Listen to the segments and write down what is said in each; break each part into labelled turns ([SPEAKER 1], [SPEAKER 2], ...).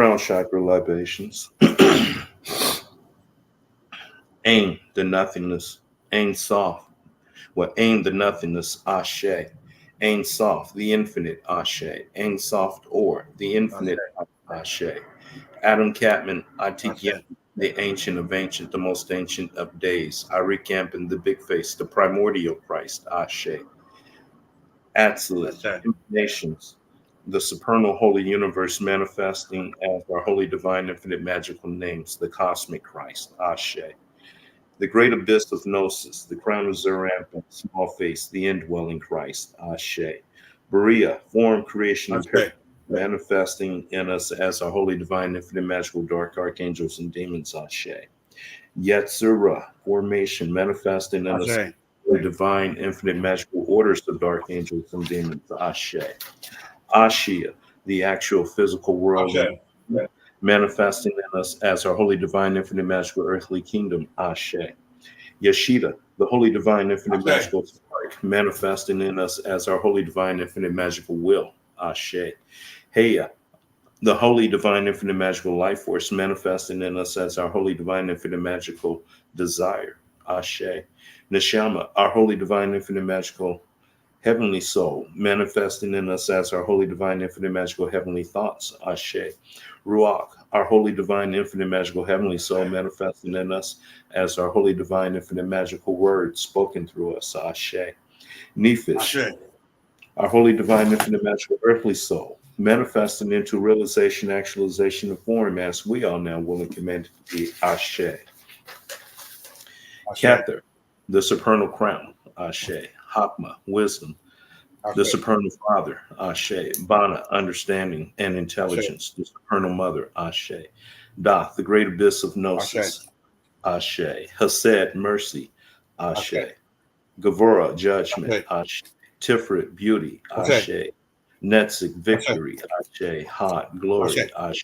[SPEAKER 1] crown chakra libations. Aim the nothingness. Aim soft. Well, aim the nothingness. Ashe. Aim soft. The infinite. Ashe. Aim soft or the infinite. Ashe. Adam Catman. Atikyam.
[SPEAKER 2] Ashe.
[SPEAKER 1] The ancient of ancient, the most ancient of days. Arik Yampin, the big face, the primordial Christ. Ashe. Absolute
[SPEAKER 2] Ashe.
[SPEAKER 1] emanations, the supernal holy universe manifesting as our holy divine infinite magical names, the cosmic Christ, Ashe. The great abyss of Gnosis, the crown of Zerampin, small face, the indwelling Christ, Ashe. Berea, form, creation, and
[SPEAKER 2] Ashe.
[SPEAKER 1] manifesting in us as our holy divine infinite magical dark archangels and demons, Ashe. Yetzirah, formation, manifesting in us
[SPEAKER 2] Ashe.
[SPEAKER 1] the divine infinite magical orders of dark angels and demons, Ashe. Ashia, the actual physical world,
[SPEAKER 2] Ashe.
[SPEAKER 1] manifesting in us as our holy divine infinite magical earthly kingdom, Ashe. Yeshida, the holy divine infinite
[SPEAKER 2] Ashe.
[SPEAKER 1] magical spark, manifesting in us as our holy divine infinite magical will, Ashe. Heya, the holy divine infinite magical life force, manifesting in us as our holy divine infinite magical desire, Ashe. Neshama, our holy divine infinite magical heavenly soul, manifesting in us as our holy divine infinite magical heavenly thoughts, Ashe. Ruach, our holy divine infinite magical heavenly soul, manifesting in us as our holy divine infinite magical word spoken through us, Ashe. Nephish,
[SPEAKER 2] Ashe.
[SPEAKER 1] our holy divine infinite magical earthly soul, manifesting into realization, actualization of form as we are now willing commanded to be, Ashe.
[SPEAKER 2] Ashe.
[SPEAKER 1] Kether, the supernal crown, Ashe. Hakma, wisdom, the
[SPEAKER 2] Ashe.
[SPEAKER 1] supernal father, Ashe. Bana, understanding and
[SPEAKER 2] Ashe.
[SPEAKER 1] intelligence, the supernal mother, Ashe. Doth, the great abyss of
[SPEAKER 2] Ashe.
[SPEAKER 1] gnosis, Ashe. Hased, mercy, Ashe.
[SPEAKER 2] Ashe.
[SPEAKER 1] Gavura, judgment,
[SPEAKER 2] Ashe.
[SPEAKER 1] Ashe. Tiferet, beauty,
[SPEAKER 2] Ashe.
[SPEAKER 1] Ashe. Netzik,
[SPEAKER 2] Ashe.
[SPEAKER 1] victory, Ashe. Hot, glory,
[SPEAKER 2] Ashe.
[SPEAKER 1] Ashe.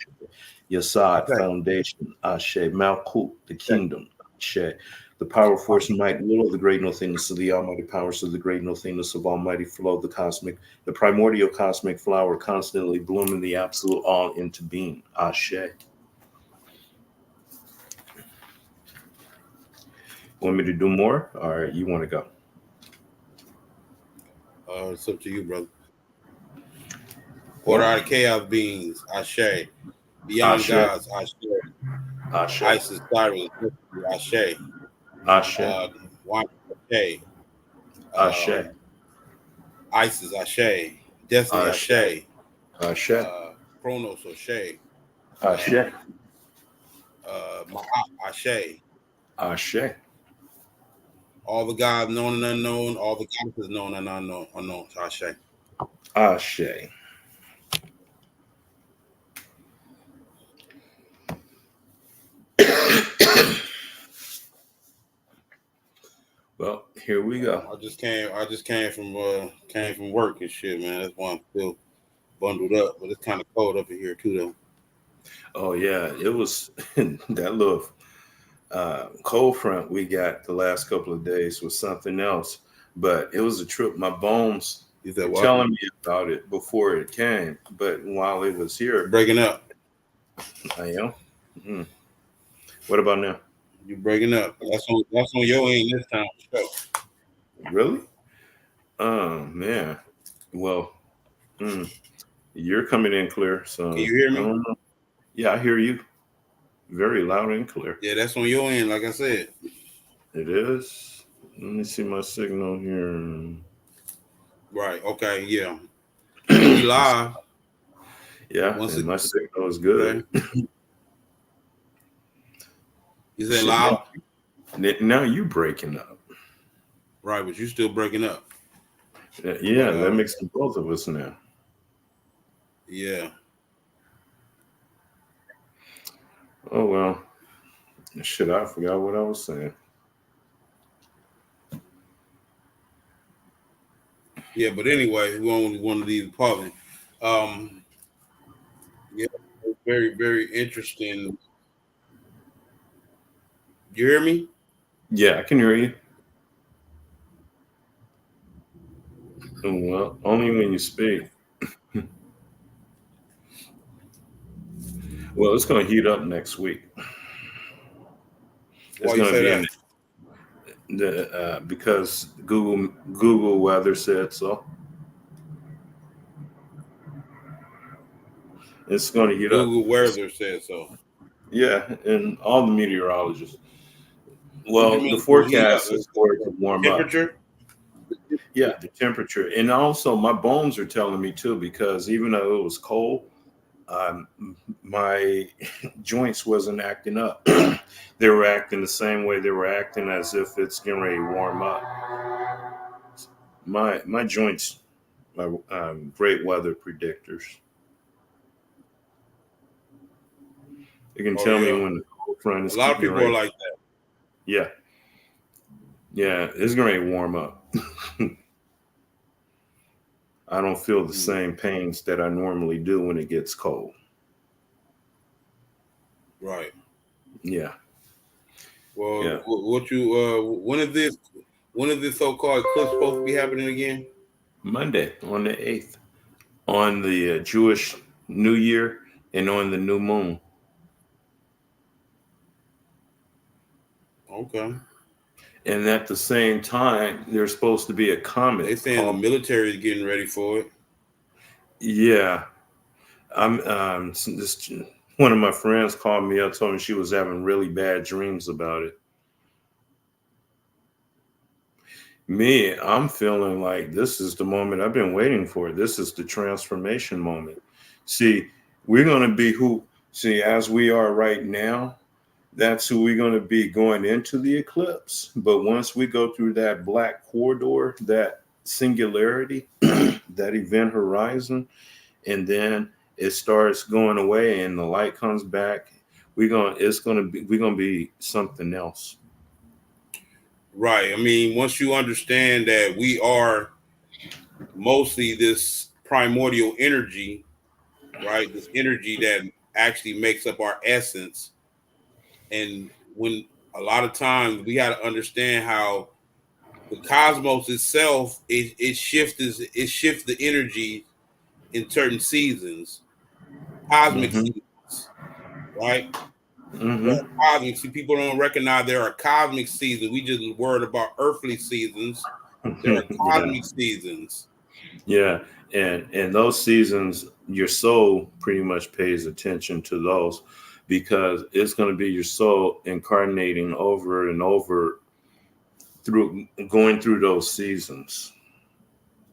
[SPEAKER 1] Yasad,
[SPEAKER 2] Ashe.
[SPEAKER 1] foundation, Ashe. Malkut, the kingdom, Ashe. The power, force, and might, will of the great nothingness of the almighty powers of the great nothingness of almighty flow, the cosmic, the primordial cosmic flower, constantly blooming the absolute all into being, Ashe. Want me to do more, or you want to go?
[SPEAKER 2] It's up to you, brother. Order
[SPEAKER 1] Well,
[SPEAKER 2] out of chaos beings, Ashe. Beyond
[SPEAKER 1] Ashe,
[SPEAKER 2] gods, Ashe.
[SPEAKER 1] Ashe,
[SPEAKER 2] Isis, Cyrus, Ashe.
[SPEAKER 1] Ashe,
[SPEAKER 2] Wanda, Ashe.
[SPEAKER 1] Ashe,
[SPEAKER 2] Isis, Ashe. Destiny,
[SPEAKER 1] Ashe,
[SPEAKER 2] Ashe.
[SPEAKER 1] Ashe,
[SPEAKER 2] Chronos, Ashe.
[SPEAKER 1] Ashe,
[SPEAKER 2] Ma'at, Ashe.
[SPEAKER 1] Ashe,
[SPEAKER 2] All the gods known and unknown, all the goddesses known and unknown, Ashe.
[SPEAKER 1] Ashe. Well, here we go.
[SPEAKER 2] Came from work and shit, man. That's why I'm still bundled up. But it's kind of cold up in here too, though.
[SPEAKER 1] Oh yeah, it was that little cold front we got the last couple of days was something else. But it was a trip. My bones
[SPEAKER 2] You said
[SPEAKER 1] were
[SPEAKER 2] what?
[SPEAKER 1] telling me about it before it came, but while it was here,
[SPEAKER 2] Breaking up.
[SPEAKER 1] I am. Mm. What about now?
[SPEAKER 2] You breaking up. That's on your end this time. So,
[SPEAKER 1] Really? Oh man. Well, mm, you're coming in clear,
[SPEAKER 2] can
[SPEAKER 1] so
[SPEAKER 2] you hear
[SPEAKER 1] I
[SPEAKER 2] me?
[SPEAKER 1] don't know. Yeah, I hear you very loud and clear.
[SPEAKER 2] Yeah, that's on your end. Like I said.
[SPEAKER 1] It is. Let me see my signal here.
[SPEAKER 2] Right. Okay. Yeah. Yeah. We live.
[SPEAKER 1] Yeah,
[SPEAKER 2] Once
[SPEAKER 1] and
[SPEAKER 2] again.
[SPEAKER 1] my signal is good.
[SPEAKER 2] Okay. You said
[SPEAKER 1] Shit, now,
[SPEAKER 2] live.
[SPEAKER 1] now you breaking up.
[SPEAKER 2] Right, but you still breaking up.
[SPEAKER 1] Yeah,
[SPEAKER 2] But
[SPEAKER 1] that makes the both of us now.
[SPEAKER 2] yeah.
[SPEAKER 1] Oh well. Shit, I forgot what I was saying.
[SPEAKER 2] Yeah. But anyway, we only one of these apartment. Um. Yeah. Very very interesting. You hear me?
[SPEAKER 1] Yeah, I can hear you. Well, only when you speak. Well, it's going to heat up next week. It's
[SPEAKER 2] Why you
[SPEAKER 1] going to
[SPEAKER 2] say
[SPEAKER 1] be
[SPEAKER 2] that?
[SPEAKER 1] in the because Google weather said so. It's going to heat up.
[SPEAKER 2] Google weather said so.
[SPEAKER 1] Yeah, and all the meteorologists.
[SPEAKER 2] What you
[SPEAKER 1] Well, the
[SPEAKER 2] mean to heat up?
[SPEAKER 1] forecast is for it to warm up.
[SPEAKER 2] Temperature?
[SPEAKER 1] Yeah, the temperature, and also my bones are telling me too because even though it was cold, um, my joints wasn't acting up. They were acting the same way they were acting as if it's getting ready to warm up. My joints are great weather predictors. They can
[SPEAKER 2] Oh
[SPEAKER 1] tell me
[SPEAKER 2] yeah.
[SPEAKER 1] when the cold front
[SPEAKER 2] A
[SPEAKER 1] is
[SPEAKER 2] lot of
[SPEAKER 1] getting
[SPEAKER 2] people are
[SPEAKER 1] ready.
[SPEAKER 2] like that.
[SPEAKER 1] Yeah, yeah, it's going to warm up. I don't feel the
[SPEAKER 2] Mm,
[SPEAKER 1] same pains that I normally do when it gets cold.
[SPEAKER 2] right.
[SPEAKER 1] Yeah,
[SPEAKER 2] Well,
[SPEAKER 1] yeah.
[SPEAKER 2] what you when is this so-called eclipse supposed to be happening again?
[SPEAKER 1] Monday on the 8th, on the Jewish New Year and on the new moon.
[SPEAKER 2] Okay.
[SPEAKER 1] And at the same time, there's supposed to be a
[SPEAKER 2] They
[SPEAKER 1] comet
[SPEAKER 2] saying the
[SPEAKER 1] called,
[SPEAKER 2] military is getting ready for it.
[SPEAKER 1] yeah. I'm this one of my friends called me up, told me she was having really bad dreams about it. Me, I'm feeling like this is the moment I've been waiting for. This is the transformation moment. See, we're going to be who, see, as we are right now, that's who we're going to be going into the eclipse. But once we go through that black corridor, that singularity, that event horizon, and then it starts going away and the light comes back, we're going to be something else.
[SPEAKER 2] Right. I mean, once you understand that we are mostly this primordial energy, right? This energy that actually makes up our essence. And when a lot of times we got to understand how the cosmos itself it shifts the energy in certain seasons, cosmic
[SPEAKER 1] Mm-hmm.
[SPEAKER 2] seasons, right? There
[SPEAKER 1] Mm-hmm.
[SPEAKER 2] are cosmic. See, people don't recognize there are cosmic seasons. We just worried about earthly seasons. There are
[SPEAKER 1] Yeah.
[SPEAKER 2] cosmic seasons.
[SPEAKER 1] Yeah, and those seasons, your soul pretty much pays attention to those because it's going to be your soul incarnating over and over through going through those seasons.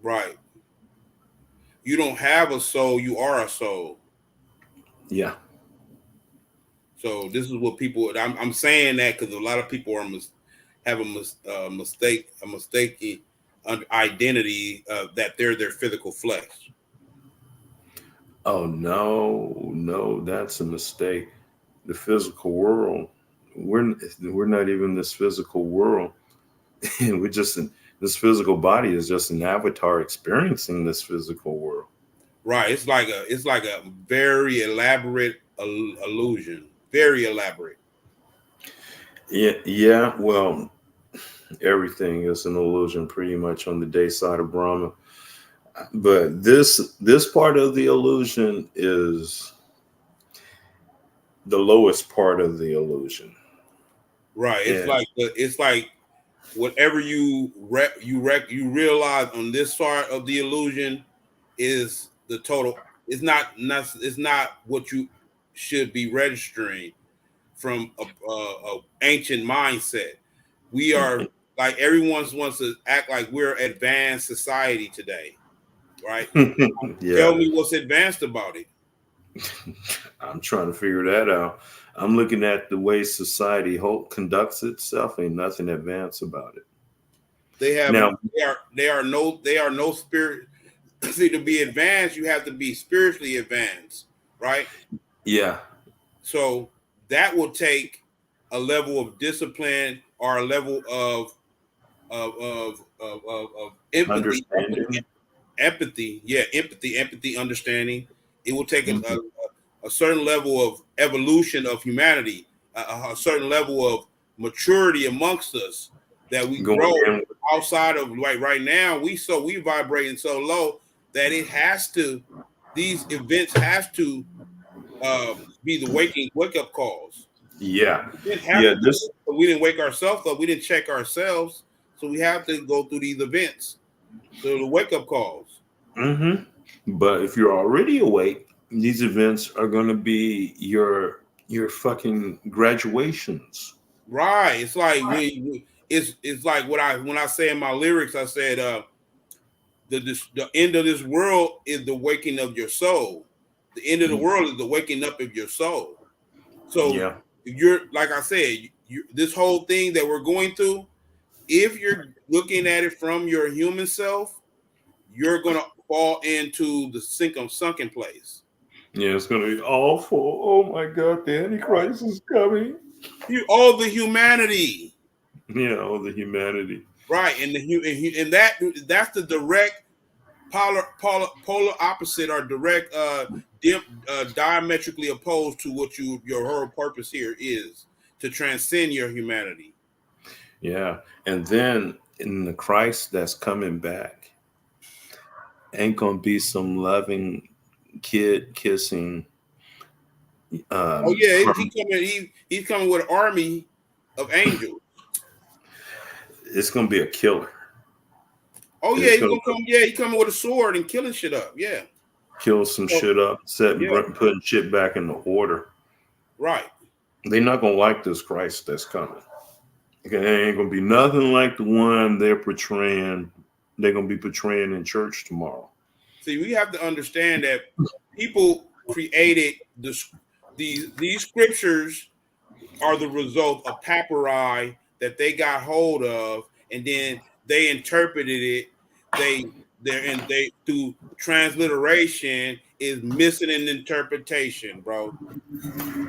[SPEAKER 2] Right. You don't have a soul, you are a soul.
[SPEAKER 1] Yeah.
[SPEAKER 2] So this is what people. I'm saying that because a lot of people have a mistaken identity that they're their physical flesh.
[SPEAKER 1] Oh no, no, that's a mistake. The physical world, we're not even this physical world. We're just this physical body is just an avatar experiencing this physical world.
[SPEAKER 2] Right. It's like a very elaborate illusion. Very elaborate.
[SPEAKER 1] Yeah, yeah. Well, everything is an illusion pretty much on the day side of Brahma. But this part of the illusion is the lowest part of the illusion.
[SPEAKER 2] Right.
[SPEAKER 1] And
[SPEAKER 2] It's like whatever you realize on this side of the illusion is the total. It's not what you should be registering from a ancient mindset. We are like everyone wants to act like we're advanced society today, right?
[SPEAKER 1] yeah,
[SPEAKER 2] Tell me what's advanced about it.
[SPEAKER 1] I'm trying to figure that out. I'm looking at the way society conducts itself. Ain't nothing advanced about it.
[SPEAKER 2] They have
[SPEAKER 1] Now,
[SPEAKER 2] they are no spirit. See, to be advanced, you have to be spiritually advanced, right?
[SPEAKER 1] yeah,
[SPEAKER 2] So that will take a level of discipline or a level of empathy,
[SPEAKER 1] understanding.
[SPEAKER 2] empathy, understanding. It will take
[SPEAKER 1] Mhm.
[SPEAKER 2] a certain level of evolution of humanity, a certain level of maturity amongst us that we
[SPEAKER 1] Going
[SPEAKER 2] grow
[SPEAKER 1] in.
[SPEAKER 2] outside of right now. We vibrating so low that it has to these events have to be the wake up calls.
[SPEAKER 1] Yeah,
[SPEAKER 2] We didn't have
[SPEAKER 1] yeah.
[SPEAKER 2] to do it, but we didn't wake ourselves up. We didn't check ourselves, so we have to go through these events. So the wake up calls.
[SPEAKER 1] Mm-hmm. But if you're already awake, these events are going to be your fucking graduations.
[SPEAKER 2] Right. It's like it's like what I when I say in my lyrics, I said the end of this world is the waking of your soul. The end of the world is the waking up of your soul. So
[SPEAKER 1] Yeah.
[SPEAKER 2] if you're like I said, this whole thing that we're going through, if you're looking at it from your human self, you're gonna fall into the sunken place.
[SPEAKER 1] Yeah, it's going to be awful. Oh my God, the Antichrist is coming.
[SPEAKER 2] You owe the humanity.
[SPEAKER 1] Yeah, all the humanity.
[SPEAKER 2] Right, and that's the direct polar opposite or direct diametrically opposed to what your whole purpose here is to transcend your humanity.
[SPEAKER 1] Yeah. And then in the Christ that's coming back, ain't going to be some loving kid kissing.
[SPEAKER 2] Oh yeah,
[SPEAKER 1] From,
[SPEAKER 2] he's coming with an army of angels.
[SPEAKER 1] it's going to be a killer.
[SPEAKER 2] Oh yeah,
[SPEAKER 1] It's
[SPEAKER 2] he's
[SPEAKER 1] going
[SPEAKER 2] gonna
[SPEAKER 1] to
[SPEAKER 2] come. Yeah, he's coming with a sword and killing shit up. Yeah.
[SPEAKER 1] kill some
[SPEAKER 2] So,
[SPEAKER 1] shit up, setting,
[SPEAKER 2] yeah.
[SPEAKER 1] putting shit back into order.
[SPEAKER 2] Right.
[SPEAKER 1] They're not going to like this Christ that's coming. Okay, it ain't going to be nothing like the one they're portraying. They're going to be portraying in church tomorrow.
[SPEAKER 2] See, we have to understand that people created these scriptures are the result of papyri that they got hold of, and then they interpreted it. They through transliteration is missing an interpretation, bro.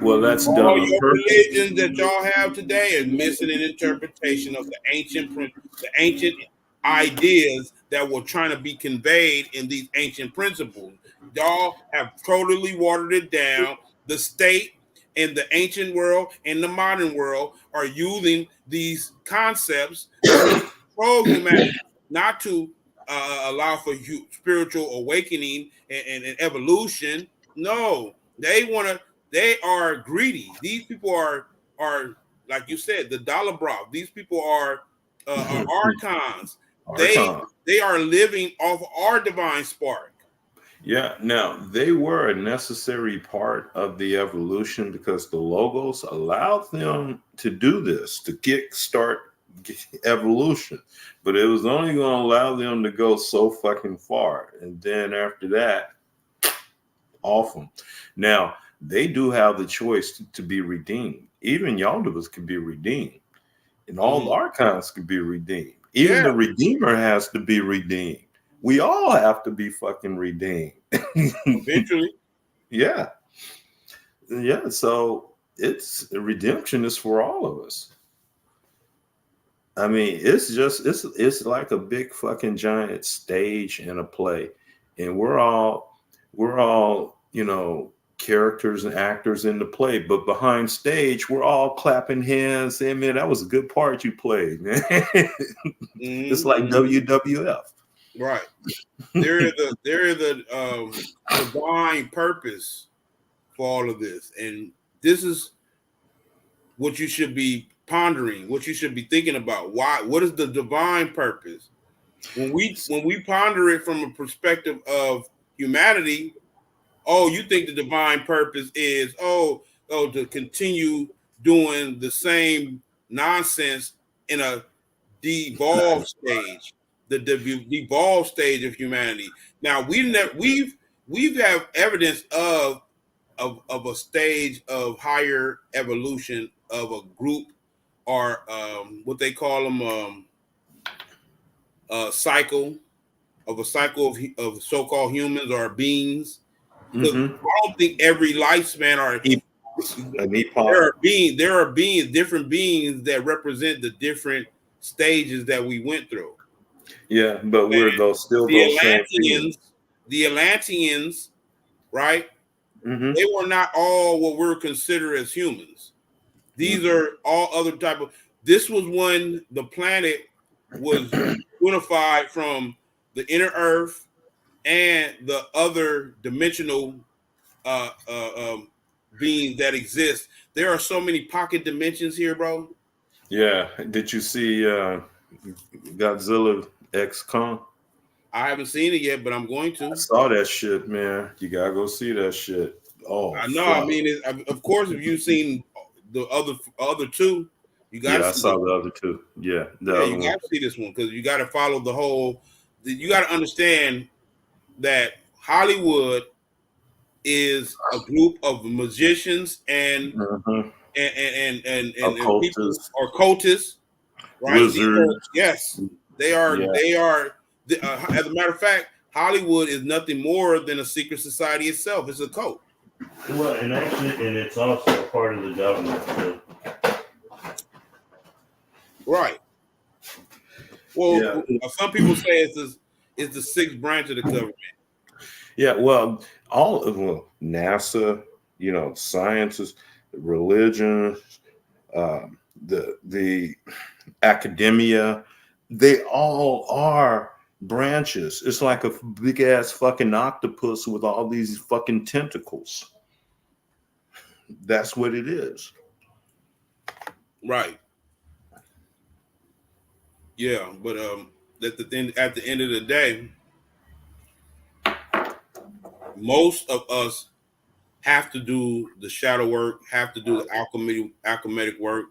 [SPEAKER 1] Well, that's done
[SPEAKER 2] All
[SPEAKER 1] on
[SPEAKER 2] your
[SPEAKER 1] purpose.
[SPEAKER 2] religions that y'all have today is missing an interpretation of the ancient ideas that were trying to be conveyed in these ancient principles. Y'all have totally watered it down. The state in the ancient world and the modern world are using these concepts to control humanity, not to allow for spiritual awakening and evolution. No, they want to. They are greedy. These people are like you said, the dollar broth. These people are archons. They
[SPEAKER 1] Archon.
[SPEAKER 2] they are living off our divine spark.
[SPEAKER 1] Yeah, now they were a necessary part of the evolution because the logos allowed them to do this, to kickstart evolution. But it was only going to allow them to go so fucking far. And then after that, off them. Now, they do have the choice to be redeemed. Even Yondavas can be redeemed. And all the
[SPEAKER 2] Mhm.
[SPEAKER 1] archons can be redeemed. Even
[SPEAKER 2] Yeah,
[SPEAKER 1] the Redeemer has to be redeemed. We all have to be fucking redeemed.
[SPEAKER 2] eventually.
[SPEAKER 1] Yeah. Yeah. So it's redemption is for all of us. I mean, it's like a big fucking giant stage and a play. And we're all, characters and actors in the play, but behind stage, we're all clapping hands saying, man, that was a good part you played, man. It's like
[SPEAKER 2] Mhm.
[SPEAKER 1] WWF.
[SPEAKER 2] Right. There is a divine purpose for all of this, and this is what you should be pondering, what you should be thinking about. Why? What is the divine purpose? When we ponder it from a perspective of humanity, oh, you think the divine purpose is to continue doing the same nonsense in a devolved stage, the devolved stage of humanity. Now we've have evidence of a stage of higher evolution of a group or what they call them cycle of a cycle of so-called humans or beings. Because
[SPEAKER 1] Mm-hmm.
[SPEAKER 2] I don't think every lifespan are
[SPEAKER 1] An epoch.
[SPEAKER 2] there are beings different beings that represent the different stages that we went through.
[SPEAKER 1] Yeah, but
[SPEAKER 2] And
[SPEAKER 1] we're those still
[SPEAKER 2] the
[SPEAKER 1] those same
[SPEAKER 2] Atlanteans,
[SPEAKER 1] beings.
[SPEAKER 2] the Atlanteans, right?
[SPEAKER 1] Mm-hmm.
[SPEAKER 2] They were not all what we're considered as humans. These
[SPEAKER 1] Mm-hmm.
[SPEAKER 2] are all other type of. This was when the planet was unified from the inner Earth and the other dimensional uh, uh, um, beings that exist. There are so many pocket dimensions here, bro.
[SPEAKER 1] Yeah. Did you see Godzilla X Kong?
[SPEAKER 2] I haven't seen it yet, but I'm going
[SPEAKER 1] I
[SPEAKER 2] to.
[SPEAKER 1] saw that shit, man. You gotta go see that shit. Oh
[SPEAKER 2] I know. I
[SPEAKER 1] fuck.
[SPEAKER 2] mean, of course, if you've seen the other two, you got to
[SPEAKER 1] Yeah, I
[SPEAKER 2] see this
[SPEAKER 1] saw the
[SPEAKER 2] one.
[SPEAKER 1] other two. Yeah, the
[SPEAKER 2] Yeah,
[SPEAKER 1] other
[SPEAKER 2] you
[SPEAKER 1] one.
[SPEAKER 2] got to see this one because you got to follow the whole. You got to understand that Hollywood is a group of magicians
[SPEAKER 1] Mhm.
[SPEAKER 2] and people
[SPEAKER 1] Occultists,
[SPEAKER 2] or cultists, right? These are
[SPEAKER 1] wizards.
[SPEAKER 2] yes, they are.
[SPEAKER 1] Yeah.
[SPEAKER 2] They are. As a matter of fact, Hollywood is nothing more than a secret society itself. It's a cult.
[SPEAKER 3] Well, and actually, and it's also a part of the government too.
[SPEAKER 2] Right. Well,
[SPEAKER 1] Yeah.
[SPEAKER 2] some people say it's the sixth branch of the government.
[SPEAKER 1] Yeah. Well, all of NASA, sciences, religion, the academia, they all are branches. It's like a big ass fucking octopus with all these fucking tentacles. That's what it is.
[SPEAKER 2] Right. Yeah, but at the end of the day, most of us have to do the shadow work, have to do the alchemic work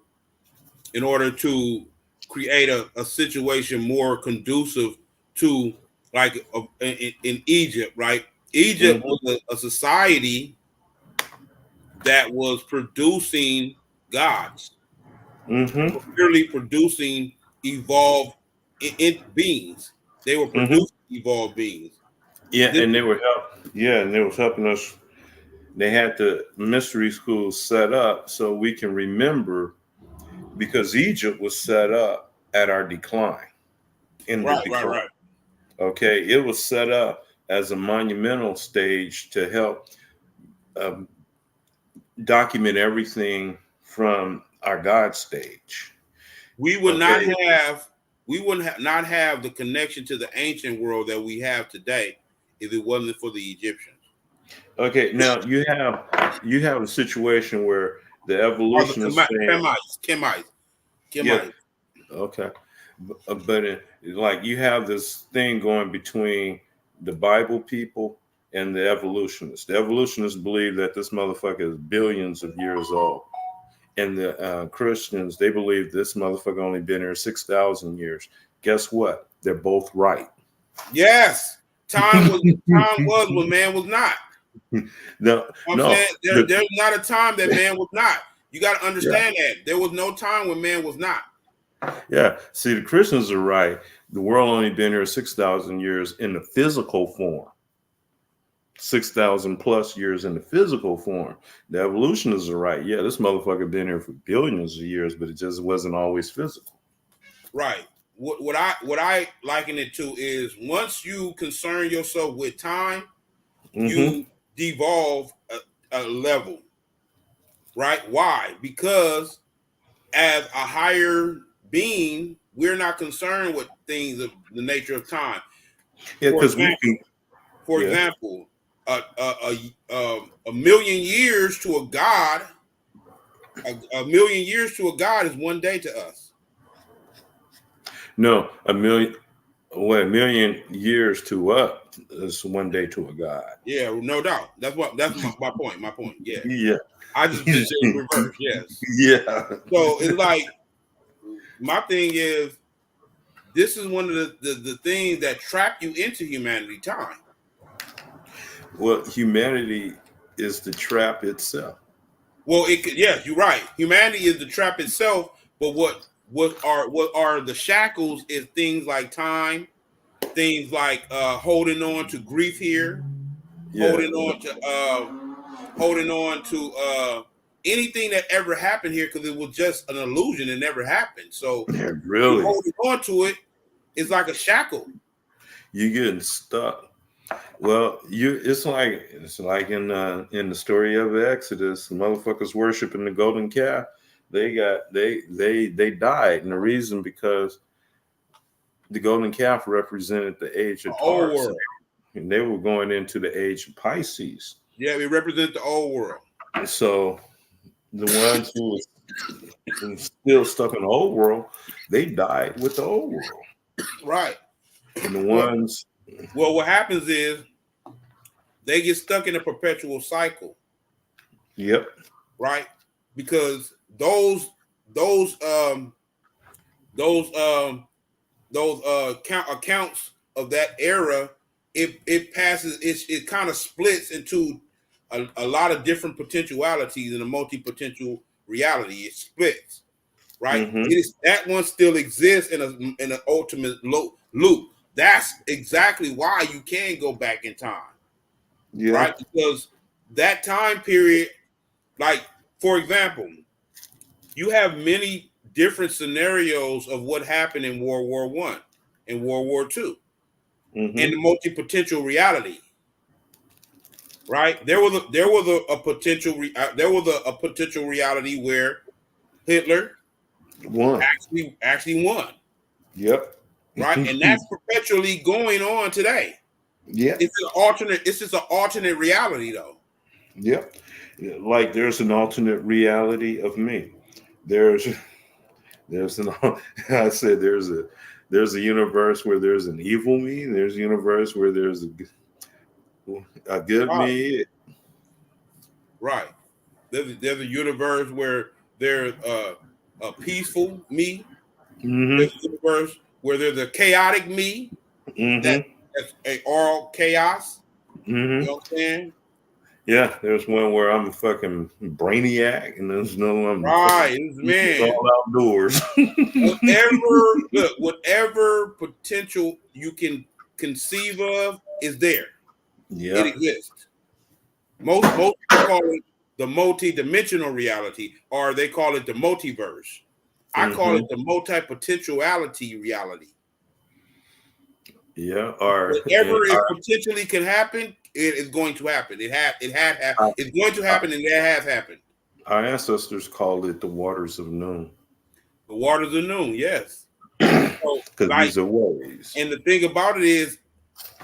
[SPEAKER 2] in order to create a situation more conducive to like in Egypt, right? Egypt
[SPEAKER 1] Mm-hmm.
[SPEAKER 2] was a society that was producing gods. They
[SPEAKER 1] Mm-hmm.
[SPEAKER 2] were purely producing evolved beings. They were
[SPEAKER 1] Mm-hmm.
[SPEAKER 2] producing evolved beings.
[SPEAKER 1] Yeah,
[SPEAKER 2] This,
[SPEAKER 1] and they were and they was helping us. They had the mystery schools set up so we can remember because Egypt was set up at our decline, in the
[SPEAKER 2] right, right,
[SPEAKER 1] decline.
[SPEAKER 2] right.
[SPEAKER 1] Okay, it was set up as a monumental stage to help um, document everything from our God stage.
[SPEAKER 2] We would not
[SPEAKER 1] Okay,
[SPEAKER 2] have not have the connection to the ancient world that we have today if it wasn't for the Egyptians
[SPEAKER 1] okay. Now you have a situation where the
[SPEAKER 2] or the
[SPEAKER 1] evolutionists saying,
[SPEAKER 2] Kemites.
[SPEAKER 1] yeah, okay, but like you have this thing going between the Bible people and the evolutionists. The evolutionists believe that this motherfucker is billions of years old, and the Christians they believe this motherfucker only been here 6,000 years. Guess what? They're both right.
[SPEAKER 2] Yes, time was when man was not.
[SPEAKER 1] No,
[SPEAKER 2] I'm
[SPEAKER 1] no,
[SPEAKER 2] saying there's not a time that man was not. You got to
[SPEAKER 1] yeah,
[SPEAKER 2] understand that there was no time when man was not.
[SPEAKER 1] yeah. See, the Christians are right. The world only been here 6,000 years in the physical form. 6,000 plus years in the physical form. The evolutionists are right. Yeah, this motherfucker been here for billions of years, but it just wasn't always physical.
[SPEAKER 2] Right. What I liken it to is once you concern yourself with time,
[SPEAKER 1] Mm-hmm.
[SPEAKER 2] you devolve a level. Right? Why? Because as a higher being, we're not concerned with things of the nature of time.
[SPEAKER 1] Yeah,
[SPEAKER 2] For
[SPEAKER 1] because we
[SPEAKER 2] example,
[SPEAKER 1] can.
[SPEAKER 2] for
[SPEAKER 1] Yeah.
[SPEAKER 2] example, a million years to a god, a million years to a god is one day to us.
[SPEAKER 1] No, a million. Well, a million years to us is one day to a god.
[SPEAKER 2] Yeah, no doubt. That's my point. My point. Yeah,
[SPEAKER 1] Yeah.
[SPEAKER 2] I just said it reverse. Yes.
[SPEAKER 1] Yeah.
[SPEAKER 2] So it's like my thing is this is one of the things that trap you into humanity time.
[SPEAKER 1] Well, humanity is the trap itself.
[SPEAKER 2] Well, yes, you're right. Humanity is the trap itself, but what are the shackles is things like time, things like holding on to grief here,
[SPEAKER 1] Yeah.
[SPEAKER 2] holding on to anything that ever happened here because it was just an illusion. It never happened. So
[SPEAKER 1] Yeah,
[SPEAKER 2] you
[SPEAKER 1] really.
[SPEAKER 2] holding on to it is like a shackle.
[SPEAKER 1] You getting stuck. Well, it's like in the story of the Exodus, the motherfuckers worshiping the golden calf. They died, and the reason because the golden calf represented the age
[SPEAKER 2] The
[SPEAKER 1] of
[SPEAKER 2] old
[SPEAKER 1] Taurus,
[SPEAKER 2] world.
[SPEAKER 1] and they were going into the age of Pisces.
[SPEAKER 2] Yeah, we represent the old world.
[SPEAKER 1] So the ones who was still stuck in the old world, they died with the old world.
[SPEAKER 2] Right.
[SPEAKER 1] And the
[SPEAKER 2] Well,
[SPEAKER 1] ones,
[SPEAKER 2] what happens is they get stuck in a perpetual cycle,
[SPEAKER 1] yep.
[SPEAKER 2] right? Because those um those accounts of that era, it passes, it kind of splits into a lot of different potentialities in a multi-potential reality. It splits, right?
[SPEAKER 1] Mm-hmm.
[SPEAKER 2] It is that one still exists in an ultimate loop. That's exactly why you can go back in time,
[SPEAKER 1] Yeah.
[SPEAKER 2] right? Because that time period, like for example, you have many different scenarios of what happened in World War One and World War Two, and
[SPEAKER 1] Mm-hmm.
[SPEAKER 2] the multi-potential reality. Right, there was a potential a potential reality where Hitler
[SPEAKER 1] One.
[SPEAKER 2] actually won,
[SPEAKER 1] Yep.
[SPEAKER 2] right, and that's perpetually going on today.
[SPEAKER 1] Yeah.
[SPEAKER 2] It's just an alternate reality though.
[SPEAKER 1] Yep. Like there's an alternate reality of me. There's there's an I said there's a universe where there's an evil me. There's a universe where there's a good
[SPEAKER 2] Right,
[SPEAKER 1] me.
[SPEAKER 2] right. There's a universe where there's a peaceful me. There's
[SPEAKER 1] Mm-hmm.
[SPEAKER 2] a universe where there's a chaotic me that
[SPEAKER 1] Mm-hmm.
[SPEAKER 2] that's a all chaos. You know
[SPEAKER 1] Mm-hmm.
[SPEAKER 2] what I'm saying?
[SPEAKER 1] Yeah, there's one where I'm a fucking brainiac, and there's another one I'm fucking
[SPEAKER 2] Right, man.
[SPEAKER 1] all outdoors.
[SPEAKER 2] Whatever potential you can conceive of is there. It
[SPEAKER 1] Yeah.
[SPEAKER 2] exists. Most people call it the multi-dimensional reality, or they call it the multiverse. I call it
[SPEAKER 1] Mm-hmm.
[SPEAKER 2] the multi-potentiality reality.
[SPEAKER 1] Yeah. Or and
[SPEAKER 2] Whatever is potentially can happen, it is going to happen.
[SPEAKER 1] our,
[SPEAKER 2] It's going to
[SPEAKER 1] our
[SPEAKER 2] happen, and that has happened.
[SPEAKER 1] our ancestors called it the waters of noon.
[SPEAKER 2] The waters of noon, yes. So,
[SPEAKER 1] Because
[SPEAKER 2] like,
[SPEAKER 1] these are waves.
[SPEAKER 2] and the thing about it is,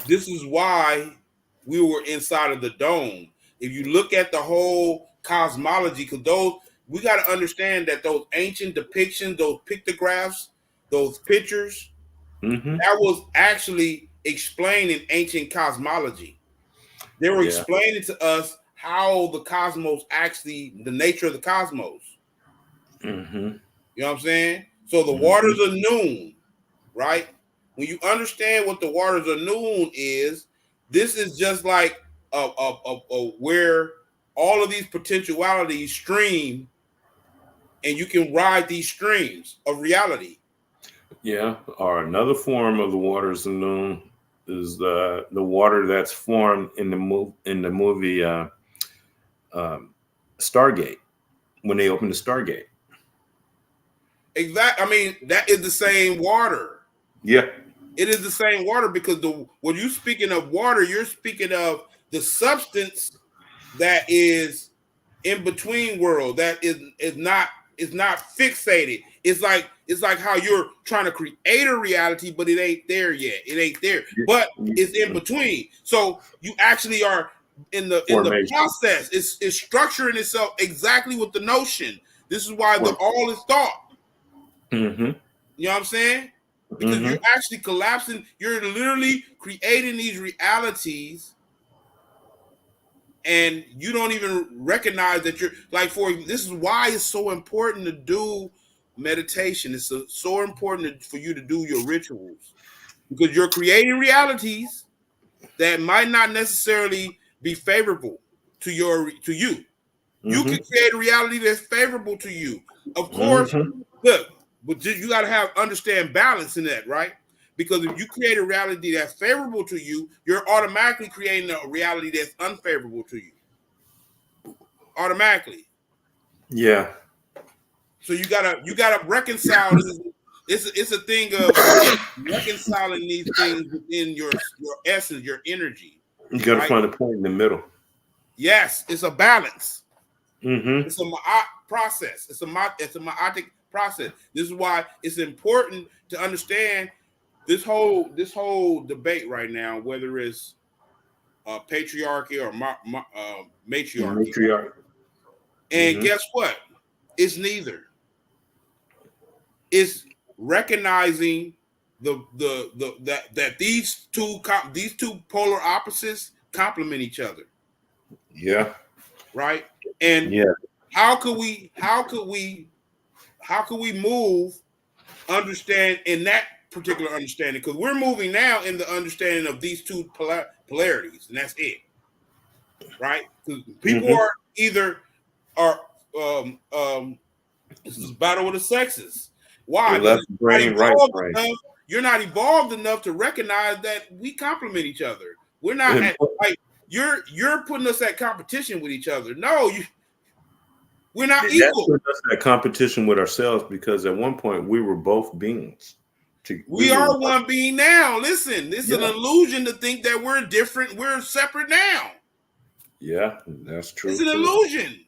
[SPEAKER 2] this is why we were inside of the dome. If you look at the whole cosmology, because those we got to understand that those ancient depictions, those pictographs, those pictures,
[SPEAKER 1] Mm-hmm.
[SPEAKER 2] that was actually explained in ancient cosmology. They were
[SPEAKER 1] Yeah.
[SPEAKER 2] explaining to us how the cosmos actually, the nature of the cosmos.
[SPEAKER 1] Mm-hmm.
[SPEAKER 2] You know what I'm saying? So the
[SPEAKER 1] Mm-hmm.
[SPEAKER 2] waters of noon, right? When you understand what the waters of noon is, this is just like where all of these potentialities stream, and you can ride these streams of reality.
[SPEAKER 1] Yeah. Or another form of the waters of noon is the water that's formed in the movie um, Stargate, when they open the Stargate.
[SPEAKER 2] Exactly. I mean, that is the same water.
[SPEAKER 1] Yeah.
[SPEAKER 2] It is the same water because when you're speaking of water, you're speaking of the substance that is in between world that is not fixated. It's like how you're trying to create a reality, but it ain't there yet. It ain't there, but it's in between. So you actually are in the
[SPEAKER 1] Formation.
[SPEAKER 2] process. It's structuring itself exactly with the notion. This is why the
[SPEAKER 1] Form.
[SPEAKER 2] all is thought.
[SPEAKER 1] Mm-hmm.
[SPEAKER 2] You know what I'm saying? Because you're
[SPEAKER 1] Mm-hmm.
[SPEAKER 2] actually collapsing. You're literally creating these realities, and you don't even recognize that you're like. This is why it's so important to do meditation. It's so important for you to do your rituals, because you're creating realities that might not necessarily be favorable to you. You can
[SPEAKER 1] Mm-hmm.
[SPEAKER 2] create a reality that's favorable to you. Of course,
[SPEAKER 1] Mm-hmm.
[SPEAKER 2] look, but you got to understand balance in that, right? Because if you create a reality that's favorable to you, you're automatically creating a reality that's unfavorable to you. Automatically.
[SPEAKER 1] Yeah.
[SPEAKER 2] So you gotta reconcile these. It's a thing of reconciling these things within your essence, your energy,
[SPEAKER 1] You got to
[SPEAKER 2] right?
[SPEAKER 1] find a point in the middle.
[SPEAKER 2] Yes, it's a balance.
[SPEAKER 1] Mm-hmm.
[SPEAKER 2] It's a process. It's a myotic process. This is why it's important to understand this whole debate right now, whether it's patriarchy or
[SPEAKER 1] The
[SPEAKER 2] matriarchy.
[SPEAKER 1] matriarch.
[SPEAKER 2] And guess what? It's neither. It's recognizing that these two polar opposites complement each other.
[SPEAKER 1] Yeah.
[SPEAKER 2] Right. And
[SPEAKER 1] yeah.
[SPEAKER 2] how could we move understand in that particular understanding? Because we're moving now in the understanding of these two polarities, and that's it. Right? Because people are either are this is a battle with the sexes. Why?
[SPEAKER 1] Left brain, right brain.
[SPEAKER 2] You're not evolved enough to recognize that we complement each other. We're not you're putting us at competition with each other. No, we're not equal.
[SPEAKER 1] That's us at competition with ourselves, because at one point we were both beings.
[SPEAKER 2] We are one being now. Listen, it's an illusion to think that we're different. We're separate now.
[SPEAKER 1] Yeah, that's true.
[SPEAKER 2] It's an illusion.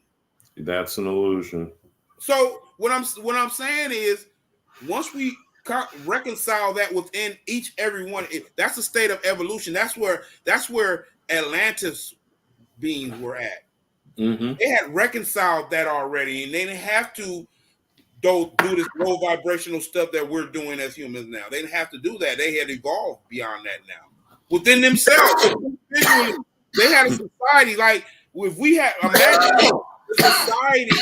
[SPEAKER 1] That's an illusion.
[SPEAKER 2] So what I'm saying is, once we reconcile that within every one, that's a state of evolution. That's where Atlantis beings were at. They had reconciled that already, and they didn't have to do this low vibrational stuff that we're doing as humans now. They didn't have to do that. They had evolved beyond that now within themselves. They had a society like, if we had imagine a society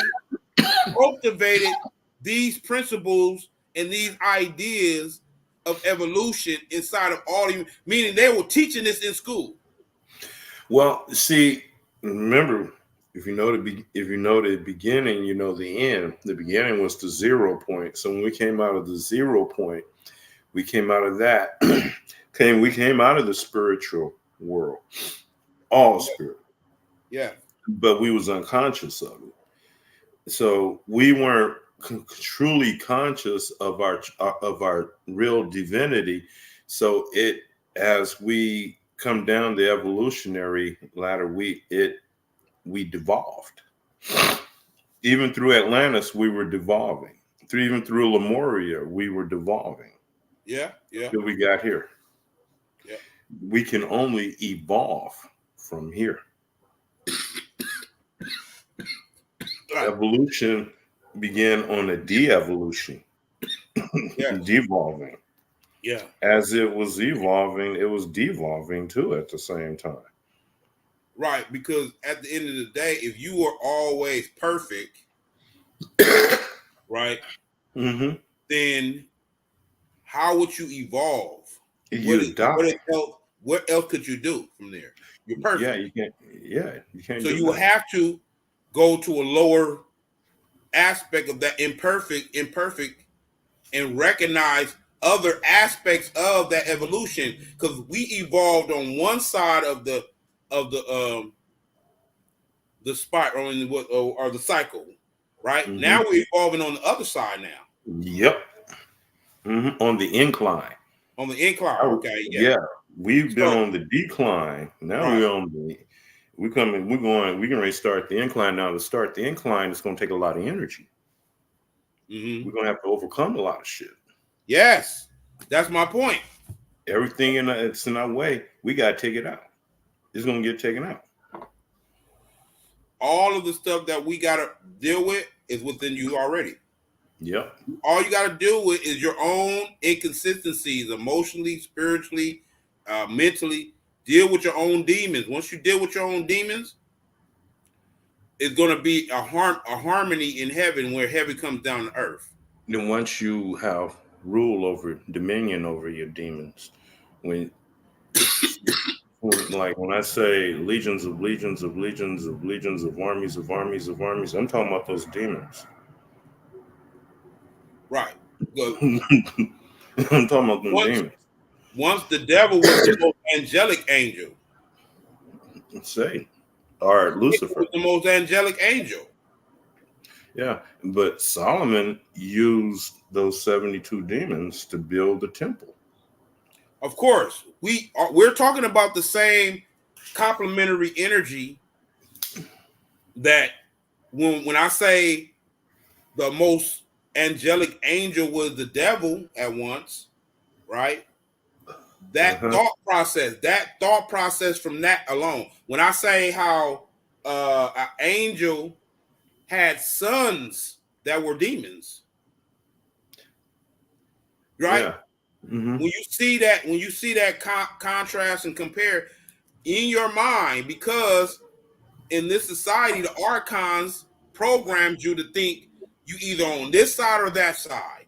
[SPEAKER 2] cultivated these principles and these ideas of evolution inside of all of you, meaning they were teaching this in school.
[SPEAKER 1] Well, see, remember, if you know the beginning, you know the end. The beginning was the 0 point. So when we came out of the 0 point, we came out of that. We came out of the spiritual world, all spirit.
[SPEAKER 2] Yeah.
[SPEAKER 1] But we was unconscious of it. So we weren't truly conscious of our real divinity. So as we come down the evolutionary ladder, we devolved. Even through Atlantis, we were devolving. Even through Lemuria, we were devolving.
[SPEAKER 2] Yeah.
[SPEAKER 1] Till we got here.
[SPEAKER 2] Yeah.
[SPEAKER 1] We can only evolve from here. Evolution began on a de-evolution. Devolving.
[SPEAKER 2] Yeah.
[SPEAKER 1] As it was evolving, it was devolving too at the same time.
[SPEAKER 2] Right, because at the end of the day, if you were always perfect, right, then how would you evolve? What else could you do from there? You're perfect.
[SPEAKER 1] Yeah, you can't. Yeah, you can't.
[SPEAKER 2] So you will have to go to a lower aspect of that imperfect, and recognize other aspects of that evolution, because we evolved on one side of the spot or the cycle, right? Now we're evolving on the other side now.
[SPEAKER 1] Yep. On the incline.
[SPEAKER 2] On the incline. Okay.
[SPEAKER 1] Yeah. We've been on the decline. Now we're on the. We're going to start the incline now. To start the incline, it's going to take a lot of energy. We're going to have to overcome a lot of shit.
[SPEAKER 2] Yes, that's my point.
[SPEAKER 1] Everything it's in our way, we got to take it out. It's going to get taken out.
[SPEAKER 2] All of the stuff that we got to deal with is within you already.
[SPEAKER 1] Yep.
[SPEAKER 2] All you got to deal with is your own inconsistencies, emotionally, spiritually, mentally. Deal with your own demons. Once you deal with your own demons, it's going to be a harmony in heaven, where heaven comes down to earth.
[SPEAKER 1] Then once you have dominion over your demons, when I say legions of legions of legions of legions of armies of armies of armies, I'm talking about those demons.
[SPEAKER 2] Right.
[SPEAKER 1] I'm talking about them demons.
[SPEAKER 2] Once the devil was the most angelic angel.
[SPEAKER 1] Or Lucifer.
[SPEAKER 2] Was the most angelic angel.
[SPEAKER 1] Yeah, but Solomon used those 72 demons to build the temple.
[SPEAKER 2] Of course, we're talking about the same complementary energy that when I say the most angelic angel was the devil at once, right? That thought process from that alone. When I say how an angel had sons that were demons. Right?
[SPEAKER 1] Yeah. Mm-hmm.
[SPEAKER 2] When you see that contrast and compare in your mind, because in this society, the archons programmed you to think you either on this side or that side.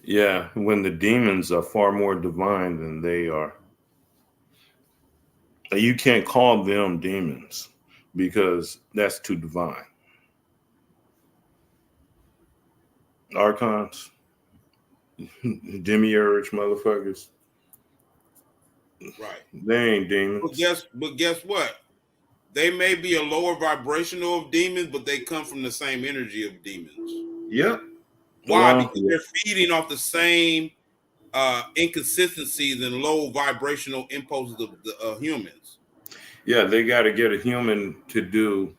[SPEAKER 1] Yeah, when the demons are far more divine than they are. You can't call them demons because that's too divine. Archons, demiurge motherfuckers,
[SPEAKER 2] Right.
[SPEAKER 1] they ain't
[SPEAKER 2] But
[SPEAKER 1] demons.
[SPEAKER 2] guess what? They may be a lower vibrational of demons, but they come from the same energy of demons.
[SPEAKER 1] Yep.
[SPEAKER 2] Why?
[SPEAKER 1] Well,
[SPEAKER 2] Because they're feeding off the same inconsistencies and low vibrational impulses of the humans.
[SPEAKER 1] yeah, they got to get a human to do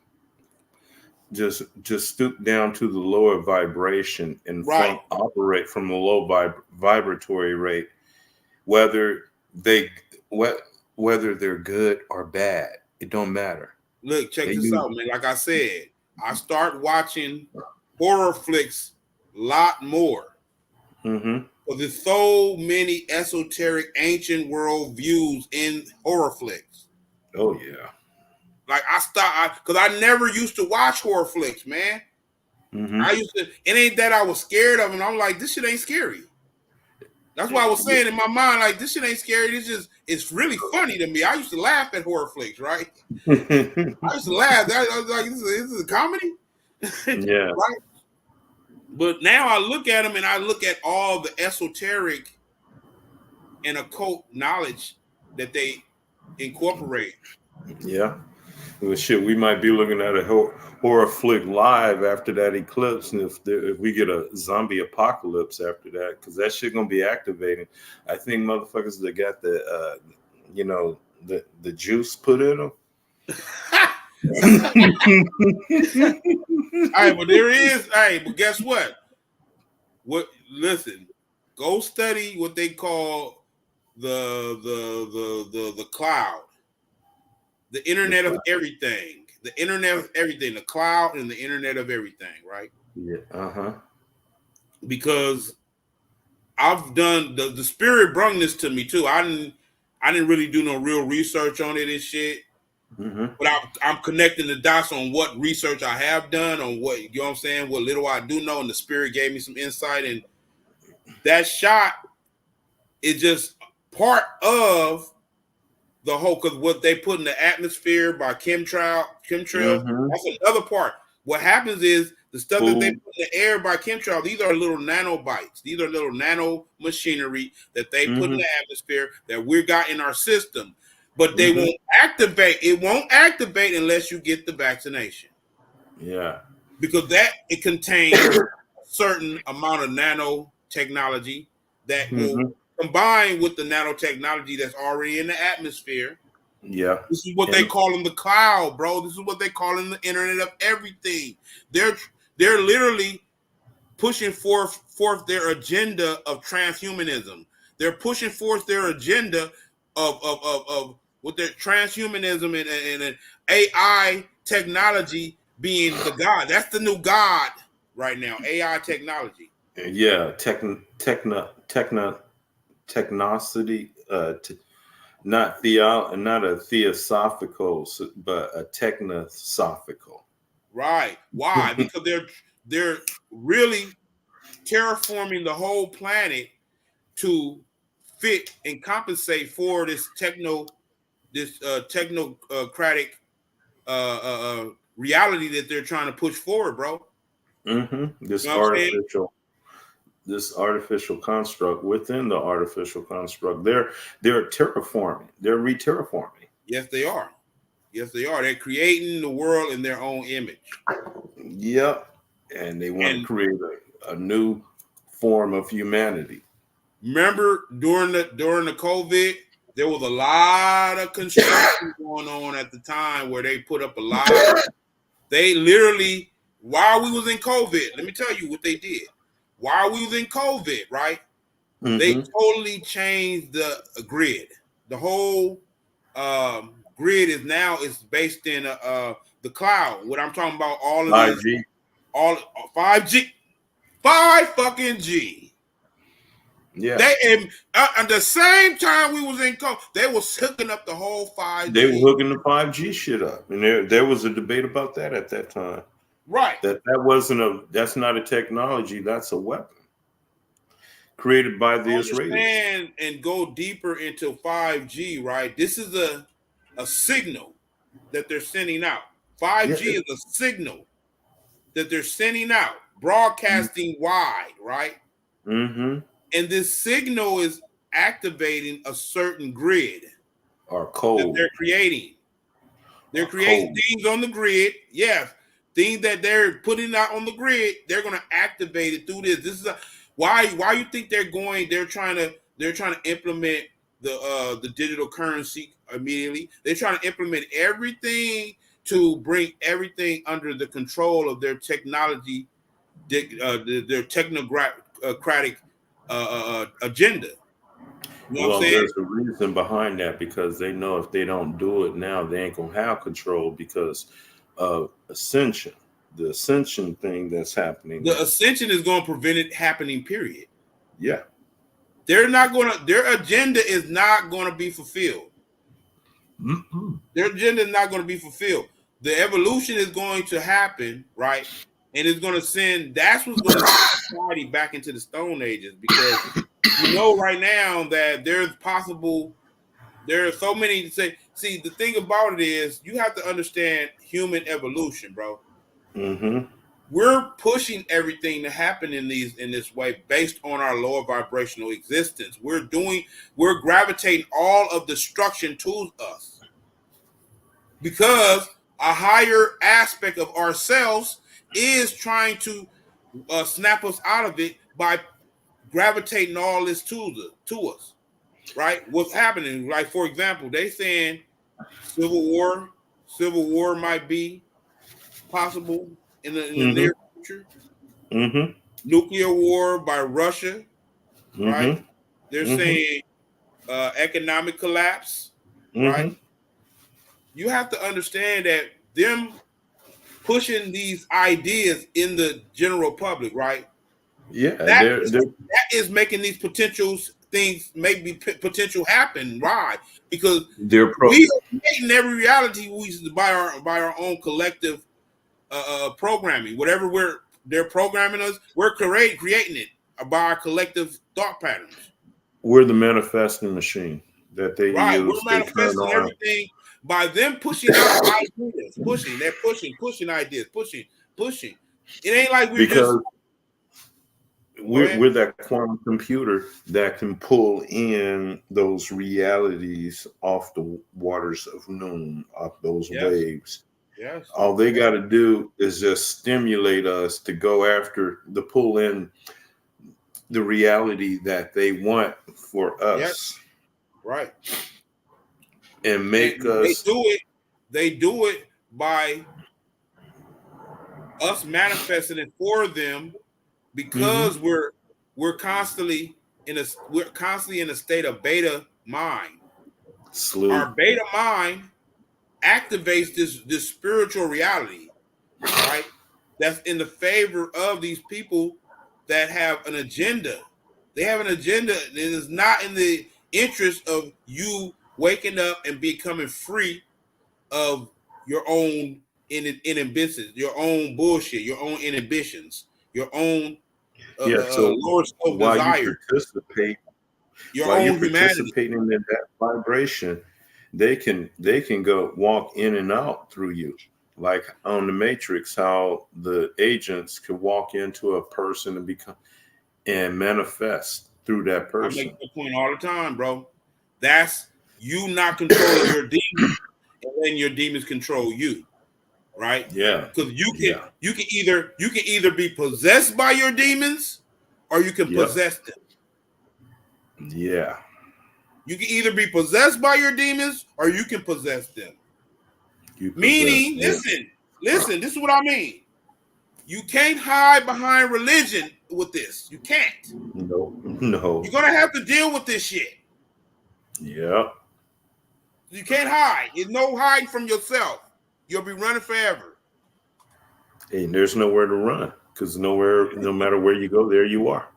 [SPEAKER 1] just stoop down to the lower vibration and
[SPEAKER 2] Right.
[SPEAKER 1] operate from the low vibratory rate, whether they what whether they're good or bad, it don't matter.
[SPEAKER 2] Look, check
[SPEAKER 1] They
[SPEAKER 2] this
[SPEAKER 1] use
[SPEAKER 2] out, man. Like I said, I start watching horror flicks a lot more.
[SPEAKER 1] mm-hmm.
[SPEAKER 2] Because there's so many esoteric ancient world views in horror flicks.
[SPEAKER 1] Oh yeah.
[SPEAKER 2] Like I stopped because I never used to watch horror flicks, man.
[SPEAKER 1] Mm-hmm.
[SPEAKER 2] I used to. It ain't that I was scared of them. I'm like, this shit ain't scary. That's why I was saying in my mind, like, this shit ain't scary. It's really funny to me. I used to laugh at horror flicks, right? I used to laugh. I was like, this is a comedy,
[SPEAKER 1] Yeah.
[SPEAKER 2] right? But now I look at them and I look at all the esoteric and occult knowledge that they incorporate.
[SPEAKER 1] Yeah. Well, shit, we might be looking at a horror flick live after that eclipse, and if we get a zombie apocalypse after that, because that shit gonna be activating. I think motherfuckers that got the the juice put in them.
[SPEAKER 2] All right, but there is. All right, but guess what? Listen, go study what they call the cloud, the internet of everything, the internet of everything, the cloud and the internet of everything, right?
[SPEAKER 1] Yeah. Uh-huh.
[SPEAKER 2] Because I've done the spirit brung this to me too. I didn't really do no real research on it and shit.
[SPEAKER 1] Mm-hmm.
[SPEAKER 2] But I'm connecting the dots on what research I have done, on what, you know what I'm saying, what little I do know, and the spirit gave me some insight. And that shot is just part of the whole, because what they put in the atmosphere by chemtrails,
[SPEAKER 1] Mm-hmm.
[SPEAKER 2] that's another part. What happens is the stuff that they
[SPEAKER 1] Food.
[SPEAKER 2] put in the air by chemtrails, these are little nanobites. These are little nano machinery that they put in the atmosphere that we got in our system. But they won't activate. It won't activate unless you get the vaccination.
[SPEAKER 1] Yeah.
[SPEAKER 2] Because it contains a certain amount of nanotechnology that will combine with the nanotechnology that's already in the atmosphere.
[SPEAKER 1] Yeah.
[SPEAKER 2] This is what they call in the cloud, bro. This is what they call in the internet of everything. They're literally pushing forth their agenda of transhumanism. They're pushing forth their agenda of with their transhumanism and AI technology being the God. That's the new God right now. AI technology.
[SPEAKER 1] Yeah. Technosity. Not a theosophical, but a technosophical.
[SPEAKER 2] Right. Why? Because they're really terraforming the whole planet to fit and compensate for this technocratic reality that they're trying to push forward, bro.
[SPEAKER 1] Mm-hmm.
[SPEAKER 2] You know what I'm saying?
[SPEAKER 1] This artificial construct within the artificial construct. They're terraforming. They're re-terraforming.
[SPEAKER 2] Yes, they are. Yes, they are. They're creating the world in their own image.
[SPEAKER 1] Yep. And they want to create a new form of humanity.
[SPEAKER 2] Remember during the COVID, there was a lot of construction going on at the time where they put up a lot. They literally, while we was in COVID, let me tell you what they did. While we was in COVID, right? They totally changed the grid. The whole grid is based in the cloud. What I'm talking about, all of these
[SPEAKER 1] 5G.
[SPEAKER 2] all 5G, 5 fucking G.
[SPEAKER 1] Yeah.
[SPEAKER 2] They at the same time we was in COVID, they was hooking up the whole
[SPEAKER 1] They were
[SPEAKER 2] 5G.
[SPEAKER 1] hooking the 5G shit up. And there was a debate about that at that time.
[SPEAKER 2] Right.
[SPEAKER 1] That's not a technology, that's a weapon created by the Israelis.
[SPEAKER 2] Understand and go deeper into 5G, right? This is a signal that they're sending out. 5G
[SPEAKER 1] Yeah.
[SPEAKER 2] is a signal that they're sending out, broadcasting wide, right?
[SPEAKER 1] Mm-hmm.
[SPEAKER 2] And this signal is activating a certain grid
[SPEAKER 1] Or
[SPEAKER 2] that
[SPEAKER 1] code.
[SPEAKER 2] they're creating. They're
[SPEAKER 1] Or
[SPEAKER 2] creating
[SPEAKER 1] code.
[SPEAKER 2] things on the grid. Yes, things that they're putting out on the grid. They're going to activate it through this. This is why you think they're going. They're trying to implement the digital currency immediately. They're trying to implement everything to bring everything under the control of their technology, their technocratic agenda. You know what I'm
[SPEAKER 1] Well,
[SPEAKER 2] saying?
[SPEAKER 1] there's a reason behind that because they know if they don't do it now, they ain't gonna have control because of ascension, the ascension thing that's happening
[SPEAKER 2] The
[SPEAKER 1] now.
[SPEAKER 2] ascension is going to prevent it happening. Period.
[SPEAKER 1] Yeah.
[SPEAKER 2] They're not going to. Their agenda is not going to be fulfilled.
[SPEAKER 1] Mm-hmm.
[SPEAKER 2] Their agenda is not going to be fulfilled. The evolution is going to happen, right? And it's going to send. That's what's going to send society back into the Stone Ages because you know right now that there's possible. There are so many to say. See, the thing about it is you have to understand human evolution, bro.
[SPEAKER 1] Mm-hmm.
[SPEAKER 2] We're pushing everything to happen in this way based on our lower vibrational existence. We're gravitating all of destruction to us because a higher aspect of ourselves is trying to snap us out of it by gravitating all this to us. Right? What's happening? Like for example, they saying civil war might be possible in the
[SPEAKER 1] Mm-hmm.
[SPEAKER 2] near future.
[SPEAKER 1] Mm-hmm.
[SPEAKER 2] Nuclear war by Russia, right?
[SPEAKER 1] Mm-hmm.
[SPEAKER 2] They're
[SPEAKER 1] Mm-hmm.
[SPEAKER 2] saying economic collapse, right?
[SPEAKER 1] Mm-hmm.
[SPEAKER 2] You have to understand that them pushing these ideas in the general public, right?
[SPEAKER 1] Yeah,
[SPEAKER 2] That is making these potential things maybe potential happen. Why? Because
[SPEAKER 1] they're pro
[SPEAKER 2] we are creating every reality we by our own collective programming. Whatever they're programming us, we're creating it by our collective thought patterns.
[SPEAKER 1] we're the manifesting machine that they
[SPEAKER 2] Right. We're
[SPEAKER 1] use. They turn
[SPEAKER 2] manifesting
[SPEAKER 1] on.
[SPEAKER 2] everything by them pushing out ideas, pushing. They're pushing ideas, pushing. It ain't like we're just
[SPEAKER 1] Because
[SPEAKER 2] go ahead.
[SPEAKER 1] we're that quantum computer that can pull in those realities off the waters of noon, off those
[SPEAKER 2] Yes,
[SPEAKER 1] waves.
[SPEAKER 2] yes,
[SPEAKER 1] All they got to do is just stimulate us to go after the pull in the reality that they want for
[SPEAKER 2] yes,
[SPEAKER 1] us
[SPEAKER 2] right.
[SPEAKER 1] and
[SPEAKER 2] And
[SPEAKER 1] make us.
[SPEAKER 2] they do it by us manifesting it for them because
[SPEAKER 1] Mhm.
[SPEAKER 2] we're constantly in a state of beta mind.
[SPEAKER 1] Sleep.
[SPEAKER 2] Our beta mind activates this spiritual reality, right? That's in the favor of these people that have an agenda. They have an agenda that is not in the interest of you waking up and becoming free of your own inhibitions, your own bullshit, your own inhibitions, your own
[SPEAKER 1] Yeah. So
[SPEAKER 2] lower self
[SPEAKER 1] while you
[SPEAKER 2] desire,
[SPEAKER 1] participate,
[SPEAKER 2] your
[SPEAKER 1] while you're
[SPEAKER 2] own humanity.
[SPEAKER 1] participating in that vibration, they can go walk in and out through you. Like on the Matrix, how the agents could walk into a person and become and manifest through that
[SPEAKER 2] I make
[SPEAKER 1] person.
[SPEAKER 2] that point all the time, bro. That's you not controlling your demons and letting your demons control you, right?
[SPEAKER 1] Yeah.
[SPEAKER 2] Because
[SPEAKER 1] Yeah.
[SPEAKER 2] you can either be possessed by your demons or you can
[SPEAKER 1] Yep.
[SPEAKER 2] possess them.
[SPEAKER 1] Yeah.
[SPEAKER 2] You can either be possessed by your demons or you can possess them.
[SPEAKER 1] You possess
[SPEAKER 2] Meaning,
[SPEAKER 1] them.
[SPEAKER 2] listen, this is what I mean. You can't hide behind religion with this. You can't.
[SPEAKER 1] No. No.
[SPEAKER 2] You're gonna have to deal with this shit.
[SPEAKER 1] Yep.
[SPEAKER 2] You can't hide. There's no hiding from yourself. You'll be running forever.
[SPEAKER 1] And there's nowhere to run because no matter where you go, there you are.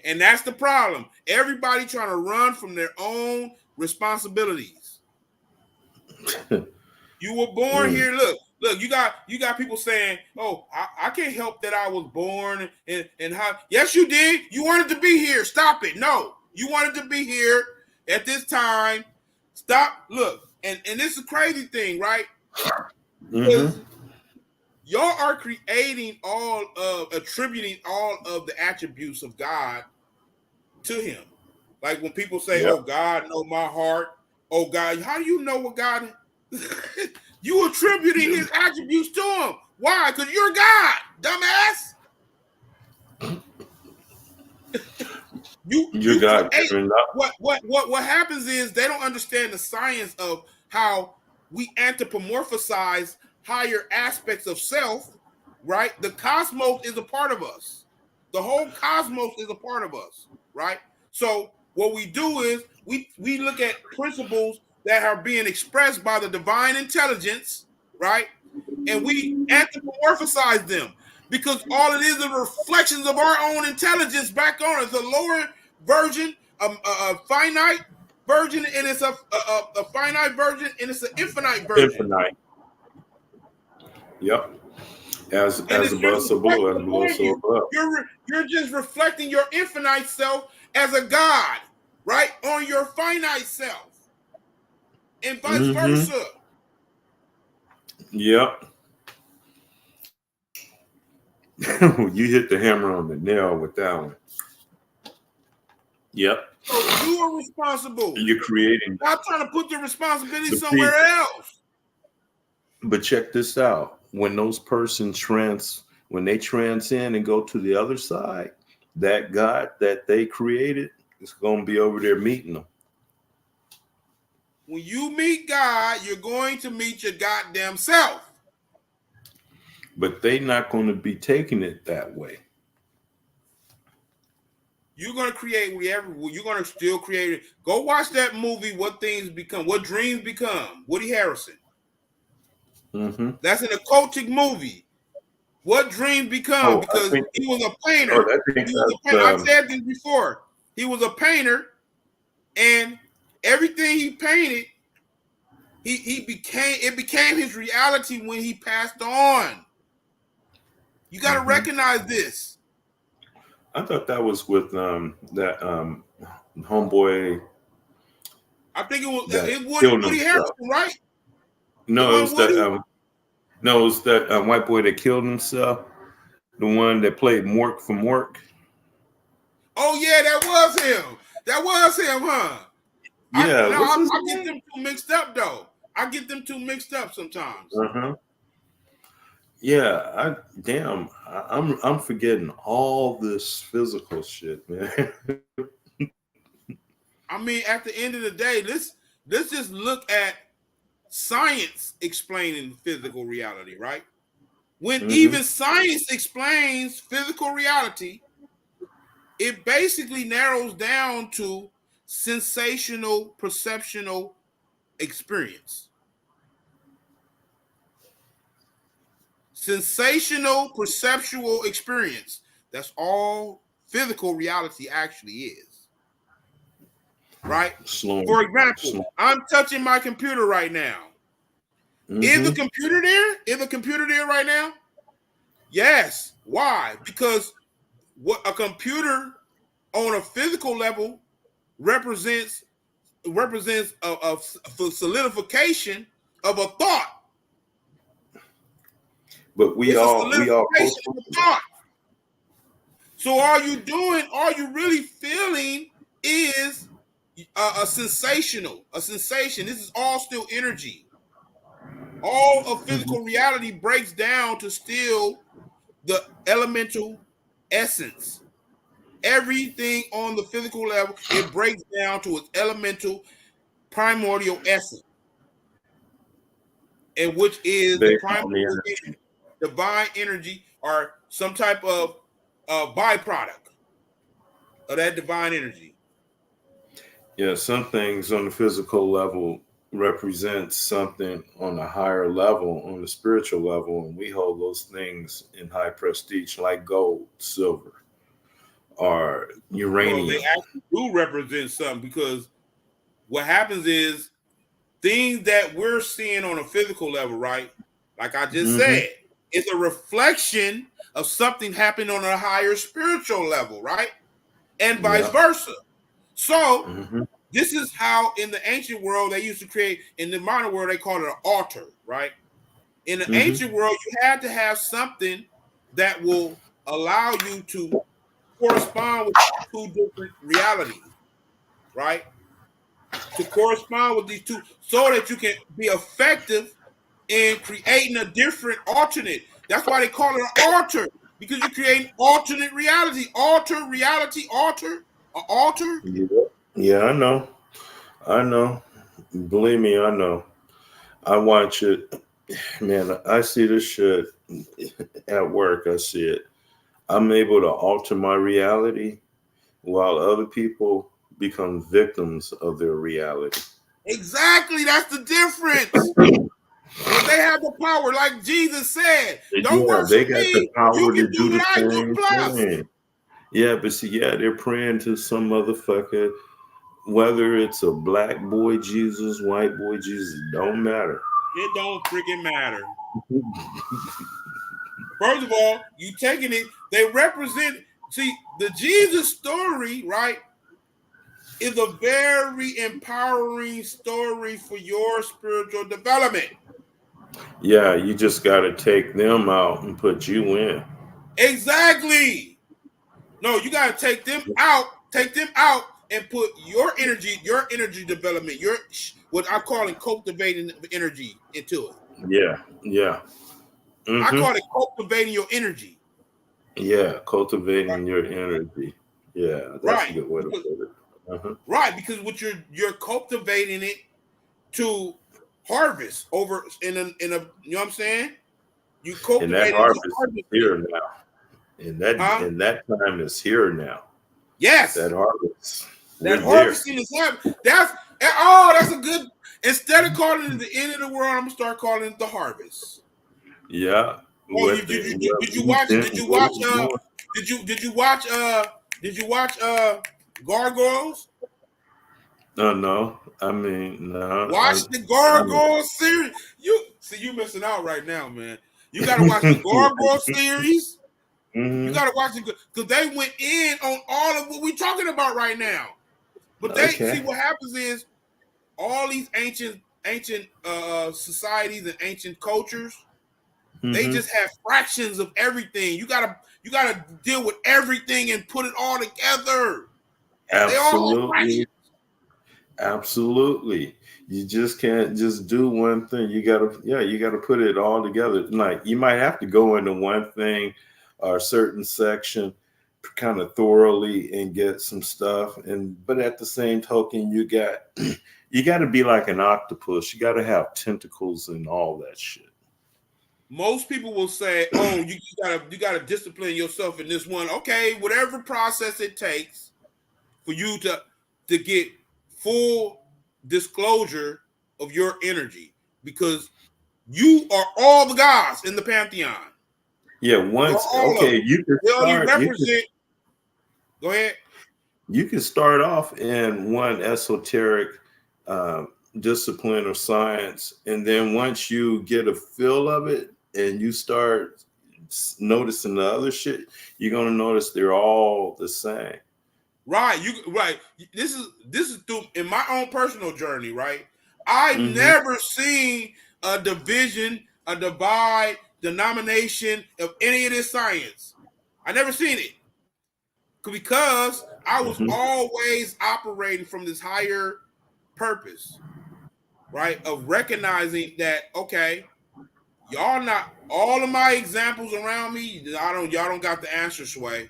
[SPEAKER 2] And that's the problem. Everybody trying to run from their own responsibilities. You were born here. Look, you got people saying, "Oh, I can't help that I was born and how." Yes, you did. You wanted to be here. Stop it. No, you wanted to be here at this time. Stop. Look, and this is a crazy thing, right? Because y'all are attributing all of the attributes of God to him. Like when people say, "Oh, God know my heart." Oh, God, how do you know what God? You attributing his attributes to him. Why? Because you're God, dumbass. you
[SPEAKER 1] God.
[SPEAKER 2] What happens is they don't understand the science of how we anthropomorphize higher aspects of self, right? The cosmos is a part of us. The whole cosmos is a part of us, right? So what we do is we look at principles that are being expressed by the divine intelligence, right? And we anthropomorphize them because all it is reflections of our own intelligence back on us. A lower version, a finite version, and it's a finite version, and it's an infinite version.
[SPEAKER 1] Infinite. Yep. As above, so below, as below, so above.
[SPEAKER 2] You're just reflecting your infinite self as a God, right? On your finite self. And vice versa.
[SPEAKER 1] Yep. You hit the hammer on the nail with that one. Yep.
[SPEAKER 2] So you are responsible.
[SPEAKER 1] You're creating.
[SPEAKER 2] I'm trying to put the responsibility somewhere else.
[SPEAKER 1] But check this out. When those persons when they transcend and go to the other side, that God that they created is going to be over there meeting them.
[SPEAKER 2] When you meet God, you're going to meet your goddamn self.
[SPEAKER 1] But they're not going to be taking it that way.
[SPEAKER 2] You're going to create whatever. You're going to still create it. Go watch that movie, What Things Become, What Dreams Become, Woody Harrelson. That's an occultic movie. What Dreams Become, because he was a painter. I said this before. He was a painter, and everything he painted, it became his reality when he passed on. You got to recognize this.
[SPEAKER 1] I thought that was with that homeboy.
[SPEAKER 2] I think it was Woody Harrelson, right?
[SPEAKER 1] No, it was that. No, it was that white boy that killed himself. The one that played Mork from Mork.
[SPEAKER 2] Oh yeah, that was him. That was him, huh?
[SPEAKER 1] Yeah.
[SPEAKER 2] I get them two mixed up though. I get them two mixed up sometimes.
[SPEAKER 1] Yeah, I'm forgetting all this physical shit, man.
[SPEAKER 2] I mean, at the end of the day, let's just look at science explaining physical reality, right? When even science explains physical reality, it basically narrows down to sensational, perceptional experience. Sensational, perceptual experience. That's all physical reality actually is. Right? For example, I'm touching my computer right now. Is the computer there? Is the computer there right now? Yes. Why? Because what a computer on a physical level represents a solidification of a thought.
[SPEAKER 1] But we all
[SPEAKER 2] thought. So all you really feeling is a sensation. This is all still energy. All of physical reality breaks down to still the elemental essence. Everything on the physical level, it breaks down to its elemental primordial essence, and which is the primordial energy, divine energy, or some type of byproduct of that divine energy.
[SPEAKER 1] Yeah, some things on the physical level represents something on a higher level, on the spiritual level, and we hold those things in high prestige, like gold, silver, or
[SPEAKER 2] Well, they
[SPEAKER 1] uranium.
[SPEAKER 2] actually do represent something because what happens is things that we're seeing on a physical level, right? Like I just
[SPEAKER 1] Hmm.
[SPEAKER 2] said, it's a reflection of something happening on a higher spiritual level, right? And vice
[SPEAKER 1] Yeah.
[SPEAKER 2] versa. So
[SPEAKER 1] Hmm.
[SPEAKER 2] this is how in the ancient world they used to create, in the modern world they call it an altar, right? In the
[SPEAKER 1] Hmm.
[SPEAKER 2] ancient world, you had to have something that will allow you to correspond with two different realities, right? To correspond with these two so that you can be effective in creating a different alternate. That's why they call it an altar, because you create an alternate reality. Alter reality, alter, alter.
[SPEAKER 1] Yeah. Yeah, I know. I know. Believe me, I know. I watch it. Man, I see this shit at work. I see it. I'm able to alter my reality while other people become victims of their reality.
[SPEAKER 2] Exactly, that's the difference. Because they have the power, like Jesus said, don't
[SPEAKER 1] Yeah, they
[SPEAKER 2] worship
[SPEAKER 1] got the
[SPEAKER 2] me. You
[SPEAKER 1] power
[SPEAKER 2] can
[SPEAKER 1] to
[SPEAKER 2] do
[SPEAKER 1] do
[SPEAKER 2] what
[SPEAKER 1] the
[SPEAKER 2] I do
[SPEAKER 1] same
[SPEAKER 2] plus.
[SPEAKER 1] thing. Yeah, but see, yeah, they're praying to some motherfucker, whether it's a black boy Jesus, white boy Jesus, don't matter.
[SPEAKER 2] It don't freaking matter. First of all, you taking it, they represent, see, the Jesus story, right, is a very empowering story for your spiritual development.
[SPEAKER 1] Yeah, you just got to take them out and put you in.
[SPEAKER 2] Exactly. No, you got to take them out and put your energy development, your what I'm calling cultivating energy into it.
[SPEAKER 1] Yeah, yeah.
[SPEAKER 2] I
[SPEAKER 1] Hmm.
[SPEAKER 2] call it cultivating your energy.
[SPEAKER 1] Yeah,
[SPEAKER 2] Right.
[SPEAKER 1] cultivating your energy. Yeah, that's a
[SPEAKER 2] Right.
[SPEAKER 1] good way to
[SPEAKER 2] Because
[SPEAKER 1] put it. Uh-huh.
[SPEAKER 2] right, because what you're cultivating it to harvest over in a you know what I'm saying? You
[SPEAKER 1] And that
[SPEAKER 2] cultivating to
[SPEAKER 1] harvest is
[SPEAKER 2] harvest it.
[SPEAKER 1] here now.
[SPEAKER 2] Huh?
[SPEAKER 1] And that time is here now. That
[SPEAKER 2] Yes.
[SPEAKER 1] harvest.
[SPEAKER 2] That
[SPEAKER 1] We're there.
[SPEAKER 2] harvesting is happening. That's a good. Instead of calling it the end of the world, I'm gonna start calling it the harvest.
[SPEAKER 1] Yeah.
[SPEAKER 2] Oh,
[SPEAKER 1] What what
[SPEAKER 2] did you
[SPEAKER 1] we've
[SPEAKER 2] watch?
[SPEAKER 1] been what we're doing.
[SPEAKER 2] Did you watch Gargoyles?
[SPEAKER 1] No, no. I mean, no.
[SPEAKER 2] Watch the
[SPEAKER 1] I mean,
[SPEAKER 2] Gargoyle series. You missing out right now, man. You got to watch the Gargoyle series. You
[SPEAKER 1] hmm.
[SPEAKER 2] got to watch it because they went in on all of what we're talking about right now. But they see
[SPEAKER 1] Okay.
[SPEAKER 2] what happens is all these ancient societies and ancient cultures, they
[SPEAKER 1] Hmm.
[SPEAKER 2] just have fractions of everything. You gotta deal with everything and put it all together. They all have
[SPEAKER 1] Absolutely.
[SPEAKER 2] fractions.
[SPEAKER 1] Absolutely. You just can't just do one thing. You gotta put it all together. Like you might have to go into one thing or a certain section kind of thoroughly and get some stuff. And but at the same token, you got to be like an octopus. You got to have tentacles and all that shit.
[SPEAKER 2] Most people will say, "Oh, you gotta discipline yourself in this one." Okay, whatever process it takes for you to get full disclosure of your energy, because you are all the gods in the pantheon.
[SPEAKER 1] Yeah,
[SPEAKER 2] You're
[SPEAKER 1] once
[SPEAKER 2] all of
[SPEAKER 1] okay,
[SPEAKER 2] them. They only represent. Go ahead.
[SPEAKER 1] you can start off in one esoteric discipline or science, and then once you get a feel of it and you start noticing the other shit, you're gonna notice they're all the same.
[SPEAKER 2] Right, you right. This is through in my own personal journey, right? I've
[SPEAKER 1] Hmm.
[SPEAKER 2] never seen a division, a divide, denomination of any of this science. I never seen it because I was
[SPEAKER 1] Hmm.
[SPEAKER 2] always operating from this higher purpose, right? Of recognizing that okay, y'all not all of my examples around me. Y'all don't got the answer, Sway.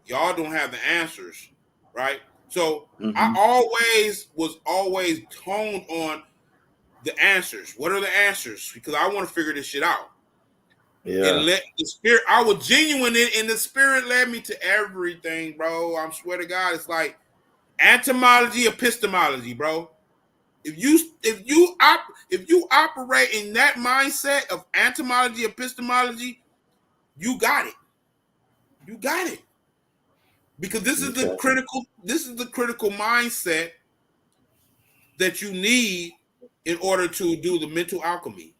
[SPEAKER 2] Y'all don't have the answers, right? So I
[SPEAKER 1] Hmm.
[SPEAKER 2] always honed on the answers. What are the answers? Because I want to figure this shit out. And
[SPEAKER 1] Yeah,
[SPEAKER 2] let the spirit, I was genuine in, and the spirit led me to everything, bro. I swear to God, it's like entomology, epistemology, bro. If you operate in that mindset of entomology, epistemology, you got it. You got it. Because this is the critical mindset that you need in order to do the mental alchemy.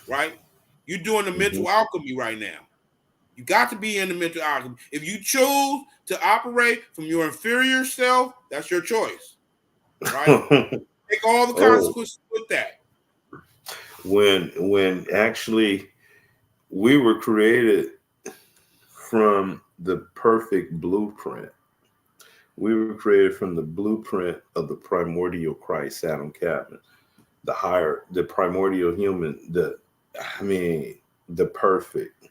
[SPEAKER 2] Right? You're doing the mental alchemy right now. You got to be in the mental alchemy. If you choose to operate from your inferior self, that's your choice. Right? Take all the consequences with that.
[SPEAKER 1] When actually we were created from the perfect blueprint. We were created from the blueprint of the primordial Christ, Adam Chapman, the primordial human, the perfect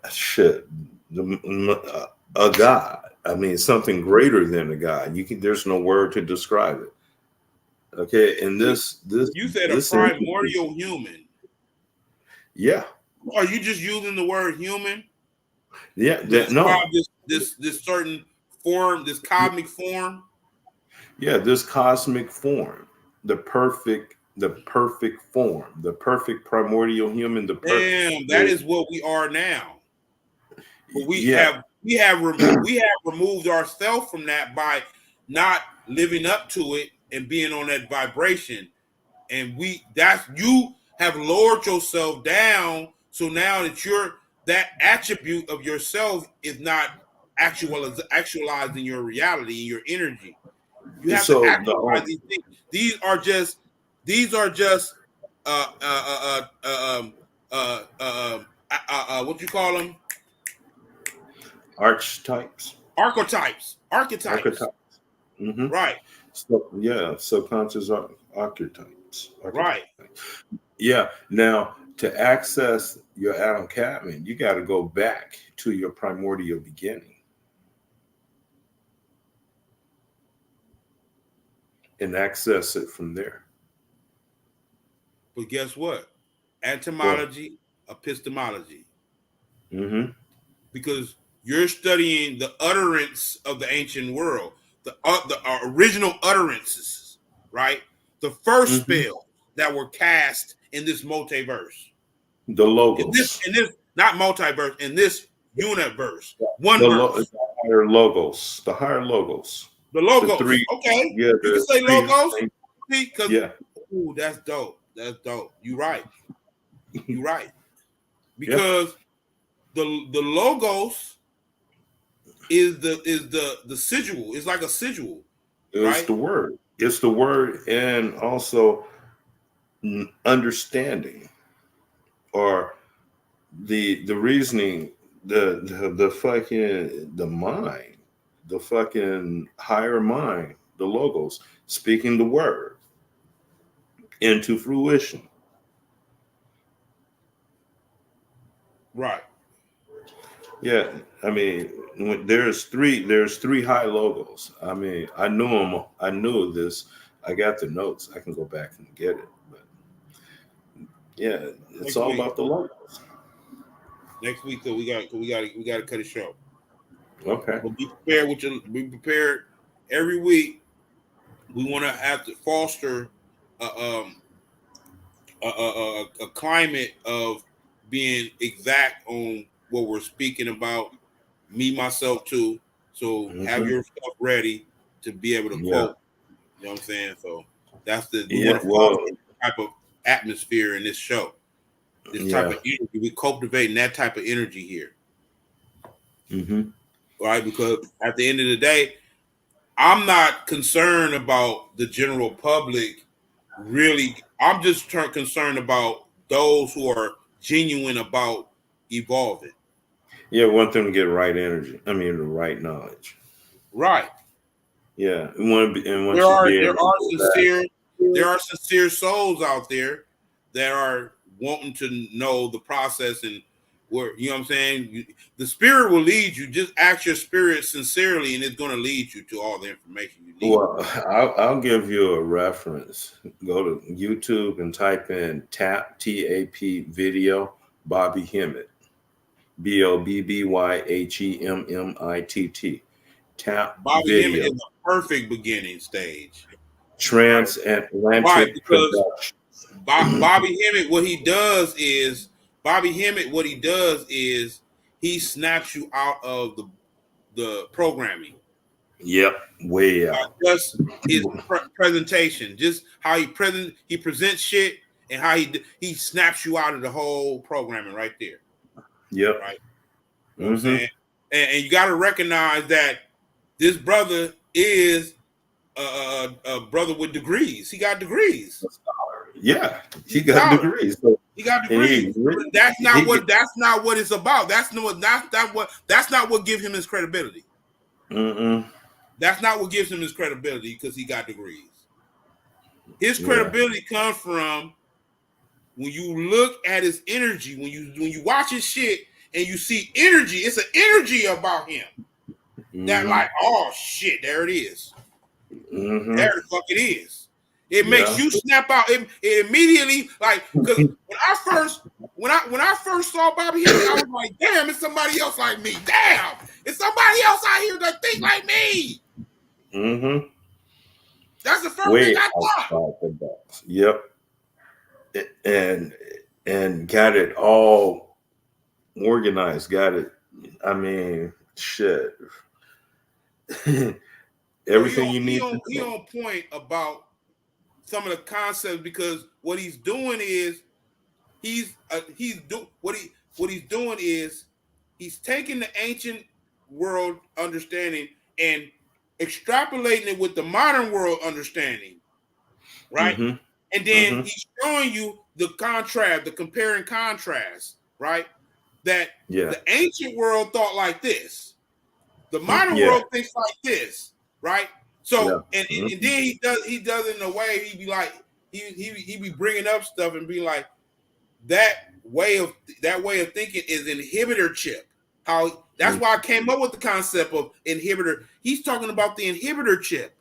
[SPEAKER 1] shit, a God. I mean, something greater than a God. There's no word to describe it. Okay, and this
[SPEAKER 2] you said a primordial human.
[SPEAKER 1] Yeah.
[SPEAKER 2] Are you just using the word human?
[SPEAKER 1] Yeah,
[SPEAKER 2] describe this certain form, this cosmic form.
[SPEAKER 1] Yeah, this cosmic form, the perfect form, the perfect primordial human,
[SPEAKER 2] that is what we are now. But we have removed ourselves from that by not living up to it and being on that vibration. And you have lowered yourself down. So now that that attribute of yourself is not actualizing your reality and your energy. You have to actualize these things. These are just what you call them?
[SPEAKER 1] Archetypes.
[SPEAKER 2] Archetypes.
[SPEAKER 1] Mm-hmm.
[SPEAKER 2] Right.
[SPEAKER 1] So, yeah, subconscious archetypes.
[SPEAKER 2] Right.
[SPEAKER 1] Yeah. Now, to access your Adam Chapman, you got to go back to your primordial beginning and access it from there.
[SPEAKER 2] But guess what? Entomology, epistemology.
[SPEAKER 1] Mm-hmm.
[SPEAKER 2] Because you're studying the utterance of the ancient world, the original utterances, right? The first spell that were cast in this multiverse.
[SPEAKER 1] The logos.
[SPEAKER 2] In this not multiverse, in this universe.
[SPEAKER 1] The higher logos. The higher logos.
[SPEAKER 2] The logos. The three, okay.
[SPEAKER 1] Yeah,
[SPEAKER 2] you can say logos.
[SPEAKER 1] Yeah.
[SPEAKER 2] Ooh, that's dope. That's dope. You're right. You're right. Because the logos is the sigil. It's like a sigil.
[SPEAKER 1] It's the word. It's the word, and also understanding, or the reasoning, the fucking the mind, the fucking higher mind, the logos, speaking the word into fruition.
[SPEAKER 2] Right.
[SPEAKER 1] Yeah, I mean, there's three high logos. I mean, I knew them. I knew this. I got the notes. I can go back and get it. But yeah, it's all about the logos.
[SPEAKER 2] Next week, so we got to cut a show.
[SPEAKER 1] Okay.
[SPEAKER 2] But be prepared every week. We want to have to foster a climate of being exact on what we're speaking about. Me, myself, too. So have your stuff ready to be able to quote. You know what I'm saying? So that's we want to foster this type of atmosphere in this show. This type of energy. We're cultivating that type of energy here. Right? Because at the end of the day, I'm not concerned about the general public. Really, I'm just concerned about those who are genuine about evolving.
[SPEAKER 1] Yeah, we want them to get right energy. I mean, the right knowledge.
[SPEAKER 2] Right.
[SPEAKER 1] Yeah, we want to be. And
[SPEAKER 2] there are sincere souls out there that are wanting to know the process and where, you know what I'm saying. The spirit will lead you. Just ask your spirit sincerely, and it's going to lead you to all the information you need.
[SPEAKER 1] Well, I'll give you a reference. Go to YouTube and type in TAP video Bobby Hemmett, BOBBYHEMMITT. TAP
[SPEAKER 2] Bobby
[SPEAKER 1] video.
[SPEAKER 2] Hemmett perfect beginning stage. Right,
[SPEAKER 1] Transatlantic
[SPEAKER 2] because
[SPEAKER 1] production.
[SPEAKER 2] Bobby Hemmett, what he does is he snaps you out of the programming.
[SPEAKER 1] Yep, way out.
[SPEAKER 2] Just his presentation, just how he presents shit, and how he snaps you out of the whole programming right there.
[SPEAKER 1] Yep.
[SPEAKER 2] Right. You know what I'm saying? And you got to recognize that this brother is a brother with degrees. He got degrees.
[SPEAKER 1] Yeah, he got degrees. So,
[SPEAKER 2] he got degrees. That's not what it's about. That's not what gives him his credibility. That's not what gives him his credibility, because he got degrees. His credibility comes from when you look at his energy, when you watch his shit and you see energy. It's an energy about him that, like, oh shit, there it is. There the fuck it is. It makes you snap out. It immediately, like, because when I first saw Bobby Hemmett, I was like, damn, it's somebody else like me. Damn, it's somebody else out here that think like me. That's the first thing I thought.
[SPEAKER 1] Yep. And got it all organized. Got it. I mean, shit. Everything you need.
[SPEAKER 2] He on point about some of the concepts, because what he's doing is he's taking the ancient world understanding and extrapolating it with the modern world understanding, right? And then he's showing you the contrast, the compare and contrast, right? That the ancient world thought like this, the modern world thinks like this, right? So and then he does it in a way, he be like he be bringing up stuff and be like, that way of thinking is inhibitor chip. How that's why I came up with the concept of inhibitor. He's talking about the inhibitor chip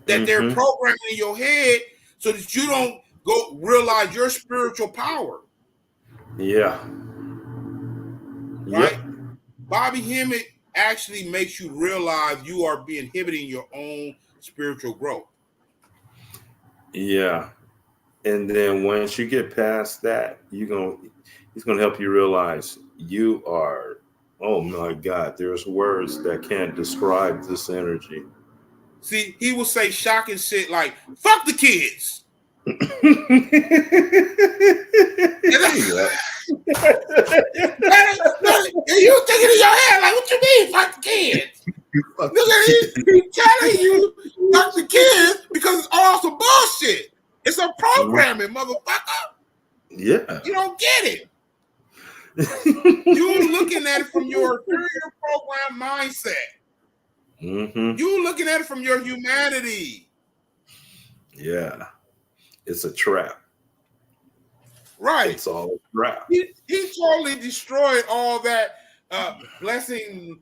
[SPEAKER 2] that they're programming in your head so that you don't go realize your spiritual power.
[SPEAKER 1] Yeah.
[SPEAKER 2] Right? Yep. Bobby Hemmett actually makes you realize you are inhibiting your own spiritual growth.
[SPEAKER 1] Yeah. And then once you get past that, he's gonna help you realize you are, oh my God, there's words that can't describe this energy.
[SPEAKER 2] See, he will say shocking shit like, fuck the kids. And you thinking in your head, like, what you mean, fuck the kids? Look at he's telling you fuck the kids because it's all some bullshit. It's a programming, motherfucker.
[SPEAKER 1] Yeah.
[SPEAKER 2] You don't get it. You're looking at it from your inferior program mindset. You're looking at it from your humanity.
[SPEAKER 1] Yeah. It's a trap.
[SPEAKER 2] Right.
[SPEAKER 1] It's all a trap.
[SPEAKER 2] He totally destroyed all that blessing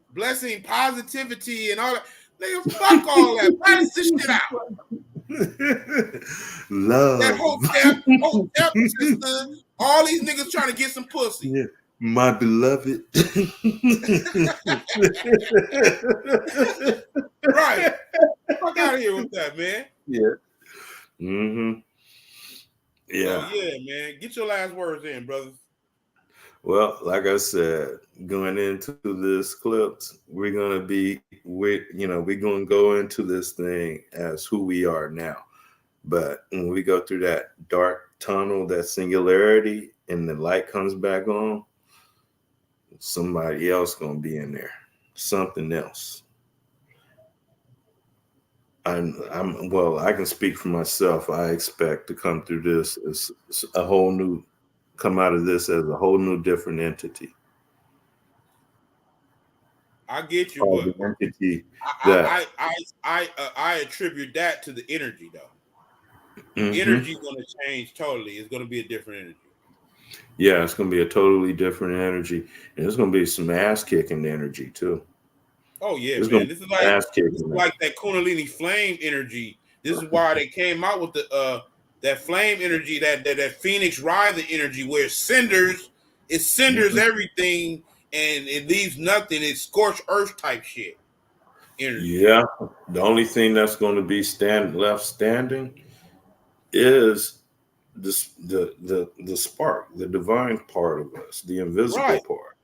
[SPEAKER 2] positivity and all that. Nigga, fuck all that. Balance this shit out.
[SPEAKER 1] Love.
[SPEAKER 2] That Hotep sister, all these niggas trying to get some pussy.
[SPEAKER 1] Yeah. My beloved.
[SPEAKER 2] Right. Fuck out of here with that, man.
[SPEAKER 1] Yeah. Yeah.
[SPEAKER 2] So, yeah, man. Get your last words in, brothers.
[SPEAKER 1] Well, like I said, going into this clips, we're gonna go into this thing as who we are now. But when we go through that dark tunnel, that singularity, and the light comes back on, somebody else gonna be in there, something else. I can speak for myself. I expect to come through this as come out of this as a whole new different entity.
[SPEAKER 2] I get you, but
[SPEAKER 1] the entity
[SPEAKER 2] I attribute that to the energy, though. Energy is going to change totally. It's going to be a different energy.
[SPEAKER 1] Yeah, it's going to be a totally different energy, and there's going to be some ass kicking energy too.
[SPEAKER 2] Oh yeah, man. This is like that Kundalini flame energy. This is why they came out with the that flame energy, that Phoenix Rising energy, where it cinders everything and it leaves nothing. It's scorched earth type shit. energy.
[SPEAKER 1] Yeah. The only thing that's going to be left standing is the spark, the divine part of us, the invisible
[SPEAKER 2] Right.
[SPEAKER 1] part.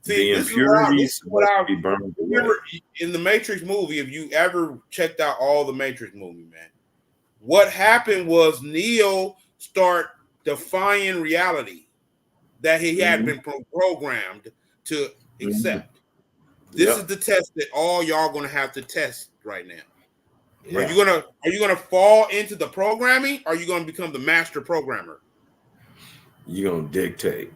[SPEAKER 2] See,
[SPEAKER 1] The
[SPEAKER 2] this is
[SPEAKER 1] impurities
[SPEAKER 2] what
[SPEAKER 1] must
[SPEAKER 2] I
[SPEAKER 1] be burned away.
[SPEAKER 2] remember in the Matrix movie. If you ever checked out all the Matrix movie, man, what happened was Neo start defying reality that he had
[SPEAKER 1] Mhm.
[SPEAKER 2] been programmed to
[SPEAKER 1] Mhm.
[SPEAKER 2] accept. This is
[SPEAKER 1] Yep.
[SPEAKER 2] the test that all y'all gonna have to test right now.
[SPEAKER 1] Yeah.
[SPEAKER 2] Are you gonna fall into the programming? Or are you gonna become the master programmer?
[SPEAKER 1] You're gonna dictate.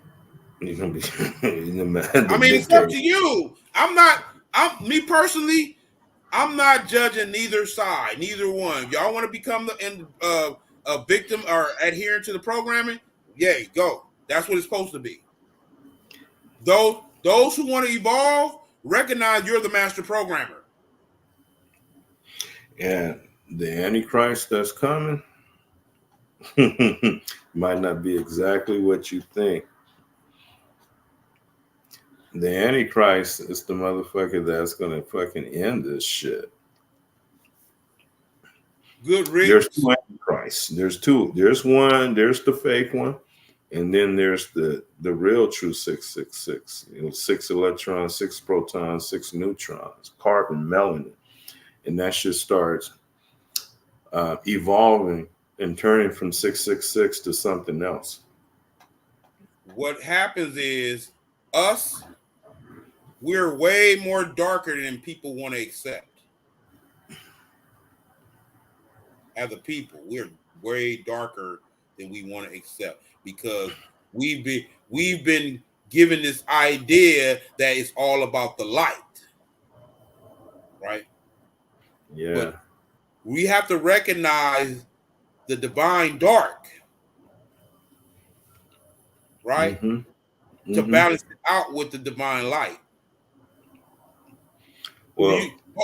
[SPEAKER 1] You're gonna be
[SPEAKER 2] I
[SPEAKER 1] the
[SPEAKER 2] mean, it's up
[SPEAKER 1] dictate.
[SPEAKER 2] to you. I'm me personally. I'm not judging neither side, neither one. If y'all want to become a victim or adherent to the programming, yay, go. That's what it's supposed to be. Those who want to evolve recognize you're the master programmer.
[SPEAKER 1] And the Antichrist that's coming might not be exactly what you think. The Antichrist is the motherfucker that's gonna fucking end this shit.
[SPEAKER 2] Good
[SPEAKER 1] There's
[SPEAKER 2] riddance.
[SPEAKER 1] two Antichrists. There's two. There's one. There's the fake one, and then there's the real true 666. You know, 6 electrons, 6 protons, 6 neutrons, carbon, melanin, and that shit starts evolving and turning from 666 to something else.
[SPEAKER 2] What happens is us, we're way more darker than people want to accept. As a people, we're way darker than we want to accept because we've been given this idea that it's all about the light, right?
[SPEAKER 1] Yeah.
[SPEAKER 2] But we have to recognize the divine dark, right?
[SPEAKER 1] Mm-hmm.
[SPEAKER 2] To
[SPEAKER 1] Mm-hmm.
[SPEAKER 2] balance it out with the divine light.
[SPEAKER 1] Well,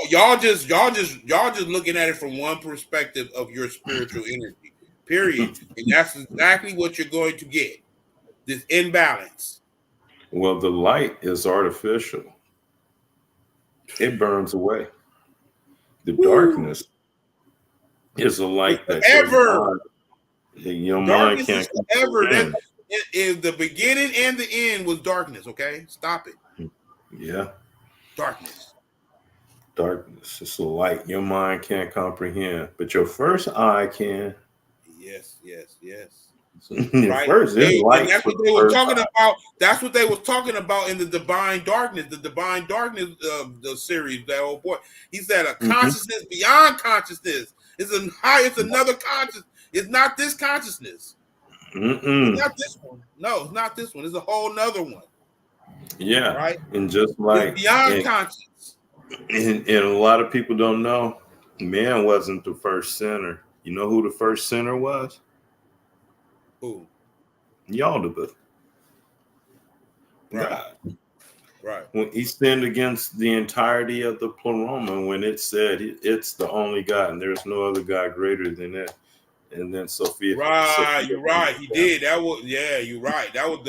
[SPEAKER 2] Y'all just looking at it from one perspective of your spiritual energy. Period. And that's exactly what you're going to get. This imbalance.
[SPEAKER 1] well, the light is artificial. It burns away. The
[SPEAKER 2] Woo!
[SPEAKER 1] darkness is a
[SPEAKER 2] It's
[SPEAKER 1] light that
[SPEAKER 2] forever.
[SPEAKER 1] your mind
[SPEAKER 2] Darkness is
[SPEAKER 1] can't
[SPEAKER 2] forever. That
[SPEAKER 1] comprehend.
[SPEAKER 2] is the beginning and the end was darkness. Okay, stop it.
[SPEAKER 1] Yeah,
[SPEAKER 2] Darkness.
[SPEAKER 1] darkness. It's a light your mind can't comprehend, but your first eye can.
[SPEAKER 2] Yes, yes, yes. Right.
[SPEAKER 1] First, there's
[SPEAKER 2] And
[SPEAKER 1] light
[SPEAKER 2] that's
[SPEAKER 1] for
[SPEAKER 2] what
[SPEAKER 1] the
[SPEAKER 2] they were
[SPEAKER 1] first
[SPEAKER 2] talking
[SPEAKER 1] eye.
[SPEAKER 2] about. That's what they was talking about in the divine darkness. The divine darkness of the series. That old boy. He said a
[SPEAKER 1] Mm-hmm.
[SPEAKER 2] consciousness beyond consciousness. It's a high. It's another conscious. It's not this consciousness. It's
[SPEAKER 1] Mm-mm.
[SPEAKER 2] not this one. No, it's not this one. It's a whole nother one.
[SPEAKER 1] Yeah,
[SPEAKER 2] Right.
[SPEAKER 1] and just
[SPEAKER 2] It's
[SPEAKER 1] like
[SPEAKER 2] beyond conscious.
[SPEAKER 1] and a lot of people don't know, man wasn't the first sinner. You know who the first sinner was?
[SPEAKER 2] Ooh,
[SPEAKER 1] Yaldabaoth,
[SPEAKER 2] right,
[SPEAKER 1] God.
[SPEAKER 2] right.
[SPEAKER 1] When he sinned against the entirety of the pleroma, when it said it's the only God and there's no other God greater than it. And then Sophia,
[SPEAKER 2] Right,
[SPEAKER 1] Sophia,
[SPEAKER 2] you're right. He did. That was yeah, you're right. That was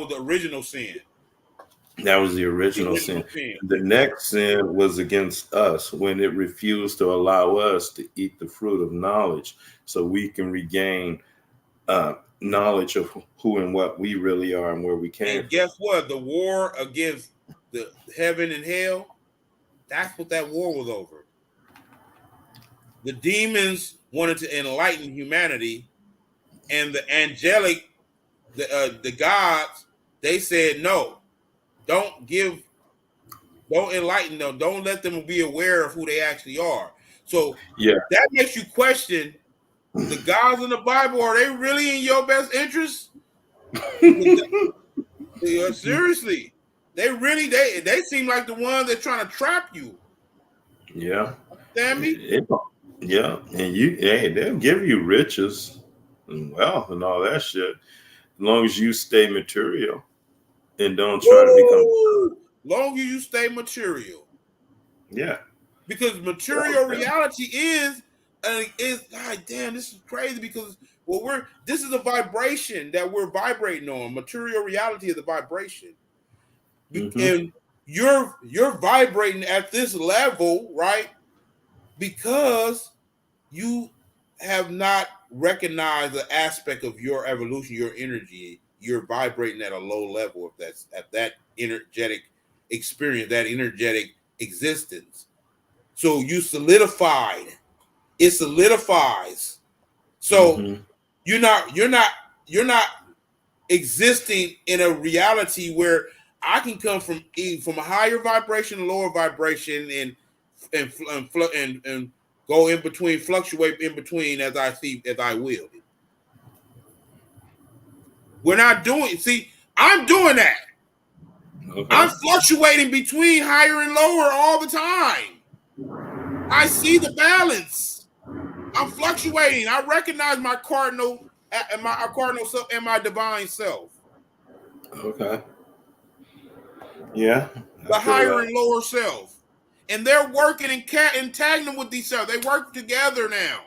[SPEAKER 2] the original sin.
[SPEAKER 1] that was the
[SPEAKER 2] The
[SPEAKER 1] original sin.
[SPEAKER 2] original sin.
[SPEAKER 1] The next sin was against us when it refused to allow us to eat the fruit of knowledge, so we can regain knowledge of who and what we really are and where we came
[SPEAKER 2] And
[SPEAKER 1] from.
[SPEAKER 2] guess what? The war against the heaven and hell, that's what that war was over. The demons wanted to enlighten humanity, and the angelic, the gods, they said no, don't give, don't enlighten them, don't let them be aware of who they actually are. So
[SPEAKER 1] Yeah.
[SPEAKER 2] that makes you question the gods in the Bible. Are they really in your best interest? Yeah, seriously, they seem like the ones that trying to trap you.
[SPEAKER 1] Yeah.
[SPEAKER 2] Understand me?
[SPEAKER 1] Yeah. And they'll give you riches and wealth and all that shit. As long as you stay material and don't try to become.
[SPEAKER 2] Woo! Long as you stay material,
[SPEAKER 1] Yeah.
[SPEAKER 2] because material reality is like, damn, this is crazy. Because this is a vibration that we're vibrating on. Material reality is a vibration,
[SPEAKER 1] Mm-hmm.
[SPEAKER 2] and you're vibrating at this level, right? Because you have not recognized the aspect of your evolution, your energy. You're vibrating at a low level of that energetic experience, that energetic existence. So you solidified. It solidifies. So
[SPEAKER 1] Mm-hmm.
[SPEAKER 2] you're not existing in a reality where I can come from a higher vibration, lower vibration, and go in between, fluctuate in between as I will. We're not doing. See, I'm doing that. I'm
[SPEAKER 1] Okay.
[SPEAKER 2] fluctuating between higher and lower all the time. I see the balance. I'm fluctuating. I recognize my cardinal self and my divine self.
[SPEAKER 1] Okay. Yeah, I
[SPEAKER 2] The
[SPEAKER 1] feel
[SPEAKER 2] higher
[SPEAKER 1] that.
[SPEAKER 2] and lower self. And they're working in tandem with each other. They work together now.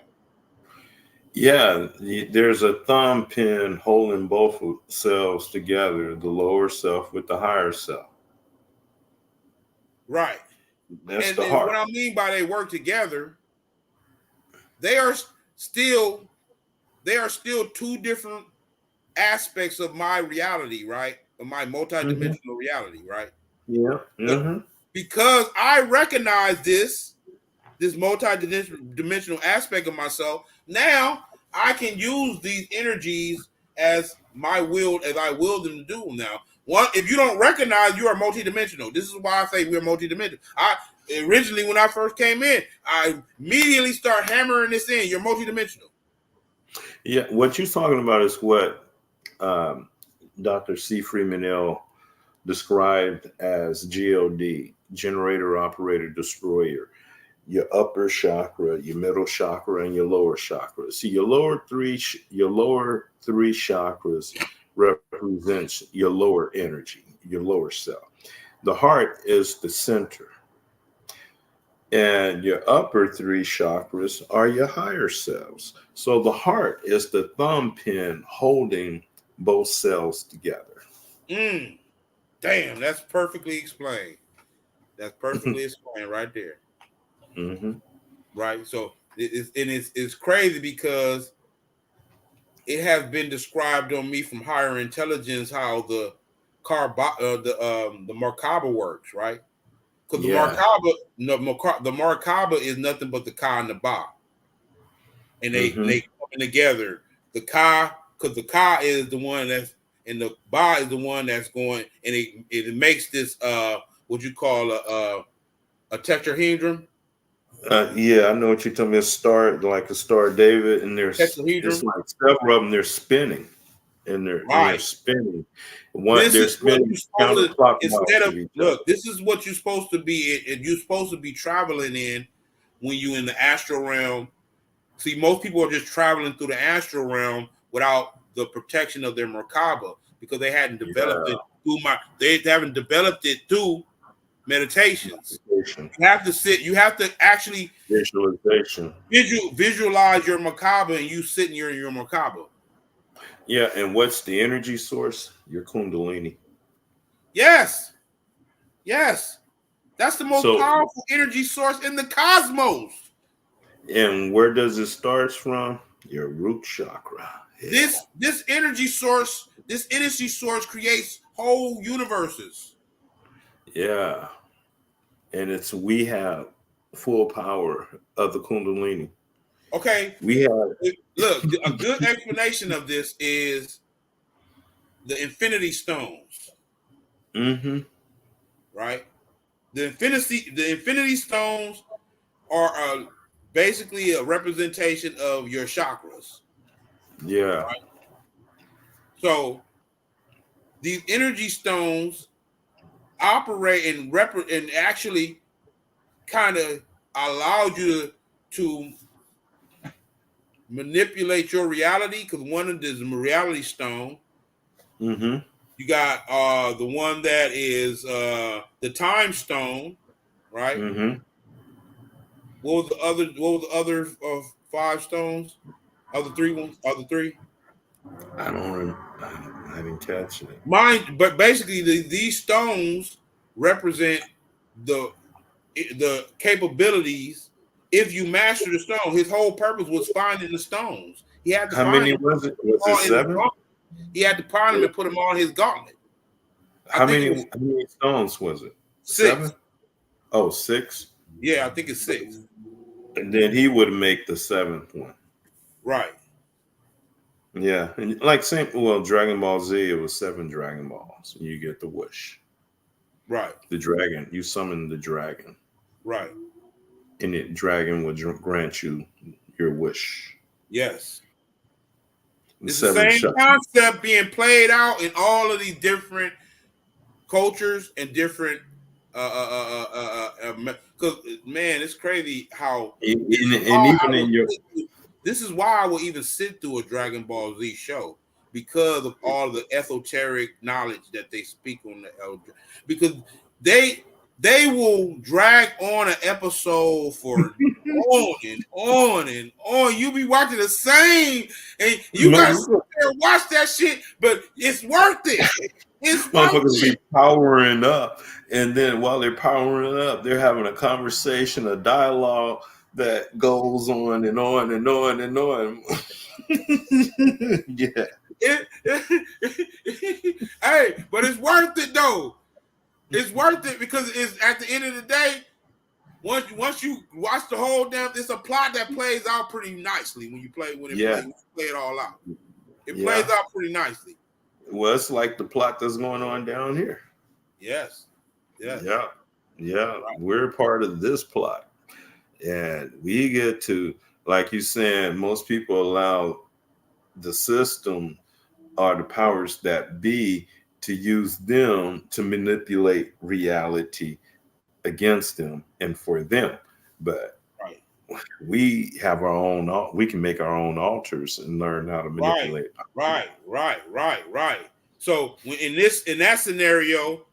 [SPEAKER 1] Yeah, there's a thumb pin holding both selves together, the lower self with the higher self.
[SPEAKER 2] Right.
[SPEAKER 1] That's
[SPEAKER 2] And
[SPEAKER 1] the
[SPEAKER 2] then what
[SPEAKER 1] heart.
[SPEAKER 2] I mean by they work together, they are still they are still two different aspects of my reality, right? Of my
[SPEAKER 1] Mm-hmm.
[SPEAKER 2] multidimensional reality, right?
[SPEAKER 1] Yeah.
[SPEAKER 2] But
[SPEAKER 1] Mm-hmm.
[SPEAKER 2] because I recognize this multi-dimensional aspect of myself, now I can use these energies as I will them to do now. One, if you don't recognize, you are multidimensional. This is why I say we're multidimensional. I originally, when I first came in, I immediately start hammering this in. You're multidimensional.
[SPEAKER 1] Yeah, what you're talking about is what um, Dr. C. Freeman L. described as GOD, generator, operator, destroyer. Your upper chakra, your middle chakra, and your lower chakra. See, your lower three chakras represents your lower energy, your lower self. The heart is the center, and your upper three chakras are your higher selves. So the heart is the thumb pin holding both cells together.
[SPEAKER 2] Mm, damn, that's perfectly explained. That's perfectly explained right there.
[SPEAKER 1] Mm-hmm.
[SPEAKER 2] Right. So it's crazy because it has been described on me from higher intelligence how the Merkaba works, right? Because the
[SPEAKER 1] Yeah.
[SPEAKER 2] Merkaba, no, the Merkaba is nothing but the Ka and the Ba, and they
[SPEAKER 1] Mm-hmm.
[SPEAKER 2] coming together. The Ka, because the Ka is the one that's, and the Ba is the one that's going, and it makes this what you call a tetrahedron.
[SPEAKER 1] Yeah, I know what you're talking about. Star, like a Star David, and it's
[SPEAKER 2] Tetrahedron,
[SPEAKER 1] like several of them. They're spinning, and they're
[SPEAKER 2] right?
[SPEAKER 1] spinning. One,
[SPEAKER 2] This
[SPEAKER 1] they're
[SPEAKER 2] is what
[SPEAKER 1] spinning
[SPEAKER 2] you're supposed to, instead
[SPEAKER 1] counterclockwise
[SPEAKER 2] of,
[SPEAKER 1] of each other.
[SPEAKER 2] look, this is what you're supposed to be, and you're supposed to be traveling in when you in the astral realm. See, most people are just traveling through the astral realm without the protection of their Merkaba because they hadn't developed
[SPEAKER 1] Yeah,
[SPEAKER 2] it they haven't developed it through meditations.
[SPEAKER 1] visualization,
[SPEAKER 2] You have to actually
[SPEAKER 1] visualization.
[SPEAKER 2] visualize your Merkaba, and you sitting in your Merkaba.
[SPEAKER 1] Yeah, and what's the energy source? Your Kundalini.
[SPEAKER 2] Yes, yes. That's the most
[SPEAKER 1] So,
[SPEAKER 2] powerful energy source in the cosmos.
[SPEAKER 1] and where does it start from? Your root chakra. Yeah,
[SPEAKER 2] This energy source creates whole universes.
[SPEAKER 1] yeah, and we have full power of the Kundalini.
[SPEAKER 2] Okay,
[SPEAKER 1] We have.
[SPEAKER 2] look, a good explanation of this is the Infinity Stones,
[SPEAKER 1] Mm-hmm.
[SPEAKER 2] right? The Infinity Stones are basically a representation of your chakras.
[SPEAKER 1] Yeah.
[SPEAKER 2] So these energy stones operate and actually kind of allowed you to manipulate your reality because one of them is a reality stone.
[SPEAKER 1] Mm-hmm.
[SPEAKER 2] You got the one that is the time stone, right?
[SPEAKER 1] Mm-hmm.
[SPEAKER 2] What was the other five stones? Other three ones? Other three?
[SPEAKER 1] I don't. I didn't catch it.
[SPEAKER 2] Mine, but basically these stones represent the capabilities. If you master the stone, his whole purpose was finding the stones. He had to
[SPEAKER 1] How
[SPEAKER 2] find
[SPEAKER 1] many
[SPEAKER 2] them.
[SPEAKER 1] was it? Was it 7?
[SPEAKER 2] He had to find them and put them on his gauntlet.
[SPEAKER 1] How many stones was it?
[SPEAKER 2] 6.
[SPEAKER 1] 7? Oh, 6.
[SPEAKER 2] Yeah, I think it's 6.
[SPEAKER 1] And then he would make the 7th one.
[SPEAKER 2] Right.
[SPEAKER 1] Yeah, and like Dragon Ball Z, it was 7 Dragon Balls, and you get the wish.
[SPEAKER 2] Right.
[SPEAKER 1] The dragon, you summon the dragon.
[SPEAKER 2] Right.
[SPEAKER 1] And the dragon would grant you your wish.
[SPEAKER 2] Yes. It's the
[SPEAKER 1] 7
[SPEAKER 2] same concept being played out in all of these different cultures and different because man, it's crazy how
[SPEAKER 1] even in your
[SPEAKER 2] this is why I will even sit through a Dragon Ball Z show, because of all the esoteric knowledge that they speak on the elder, because they will drag on an episode for on and on and on. You be watching the same, and you gotta sit there and watch that shit, but it's worth it. It's
[SPEAKER 1] motherfuckers be powering up, and then while they're powering up, they're having a conversation, a dialogue that goes on and on and on and on. Yeah.
[SPEAKER 2] Hey, but it's worth it though. It's worth it because it's at the end of the day. Once you watch the whole damn, it's a plot that plays out pretty nicely when you play it all out. It plays out pretty nicely.
[SPEAKER 1] Well, it's like the plot that's going on down here.
[SPEAKER 2] Yes.
[SPEAKER 1] Yeah. Right. We're part of this plot. And we get to, like you said, most people allow the system or the powers that be to use them to manipulate reality against them and for them. But we have our own, we can make our own altars and learn how to manipulate.
[SPEAKER 2] Right. So in that scenario,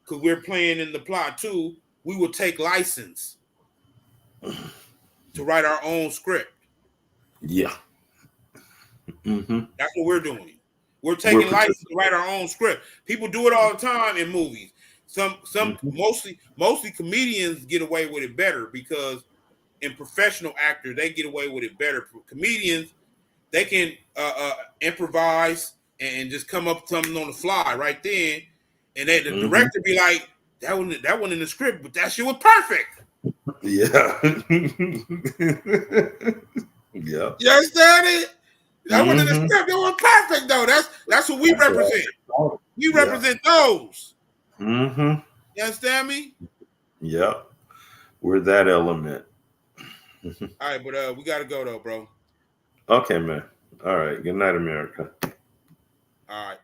[SPEAKER 2] because we're playing in the plot too, we will take license to write our own script.
[SPEAKER 1] Yeah. Mm-hmm.
[SPEAKER 2] That's what we're doing. We're taking license to write our own script. People do it all the time in movies. Mostly comedians get away with it better, because in professional actors, they get away with it better. For comedians, they can improvise and just come up with something on the fly right then, and then the director be like, that one in the script, but that shit was perfect.
[SPEAKER 1] Yeah. Yeah.
[SPEAKER 2] You understand it? That one in the script, that was perfect though. That's what we represent. Right. We represent those.
[SPEAKER 1] Mm-hmm.
[SPEAKER 2] You understand me?
[SPEAKER 1] Yeah. We're that element.
[SPEAKER 2] All right, but we gotta go though, bro.
[SPEAKER 1] Okay, man. All right. Good night, America.
[SPEAKER 2] All right.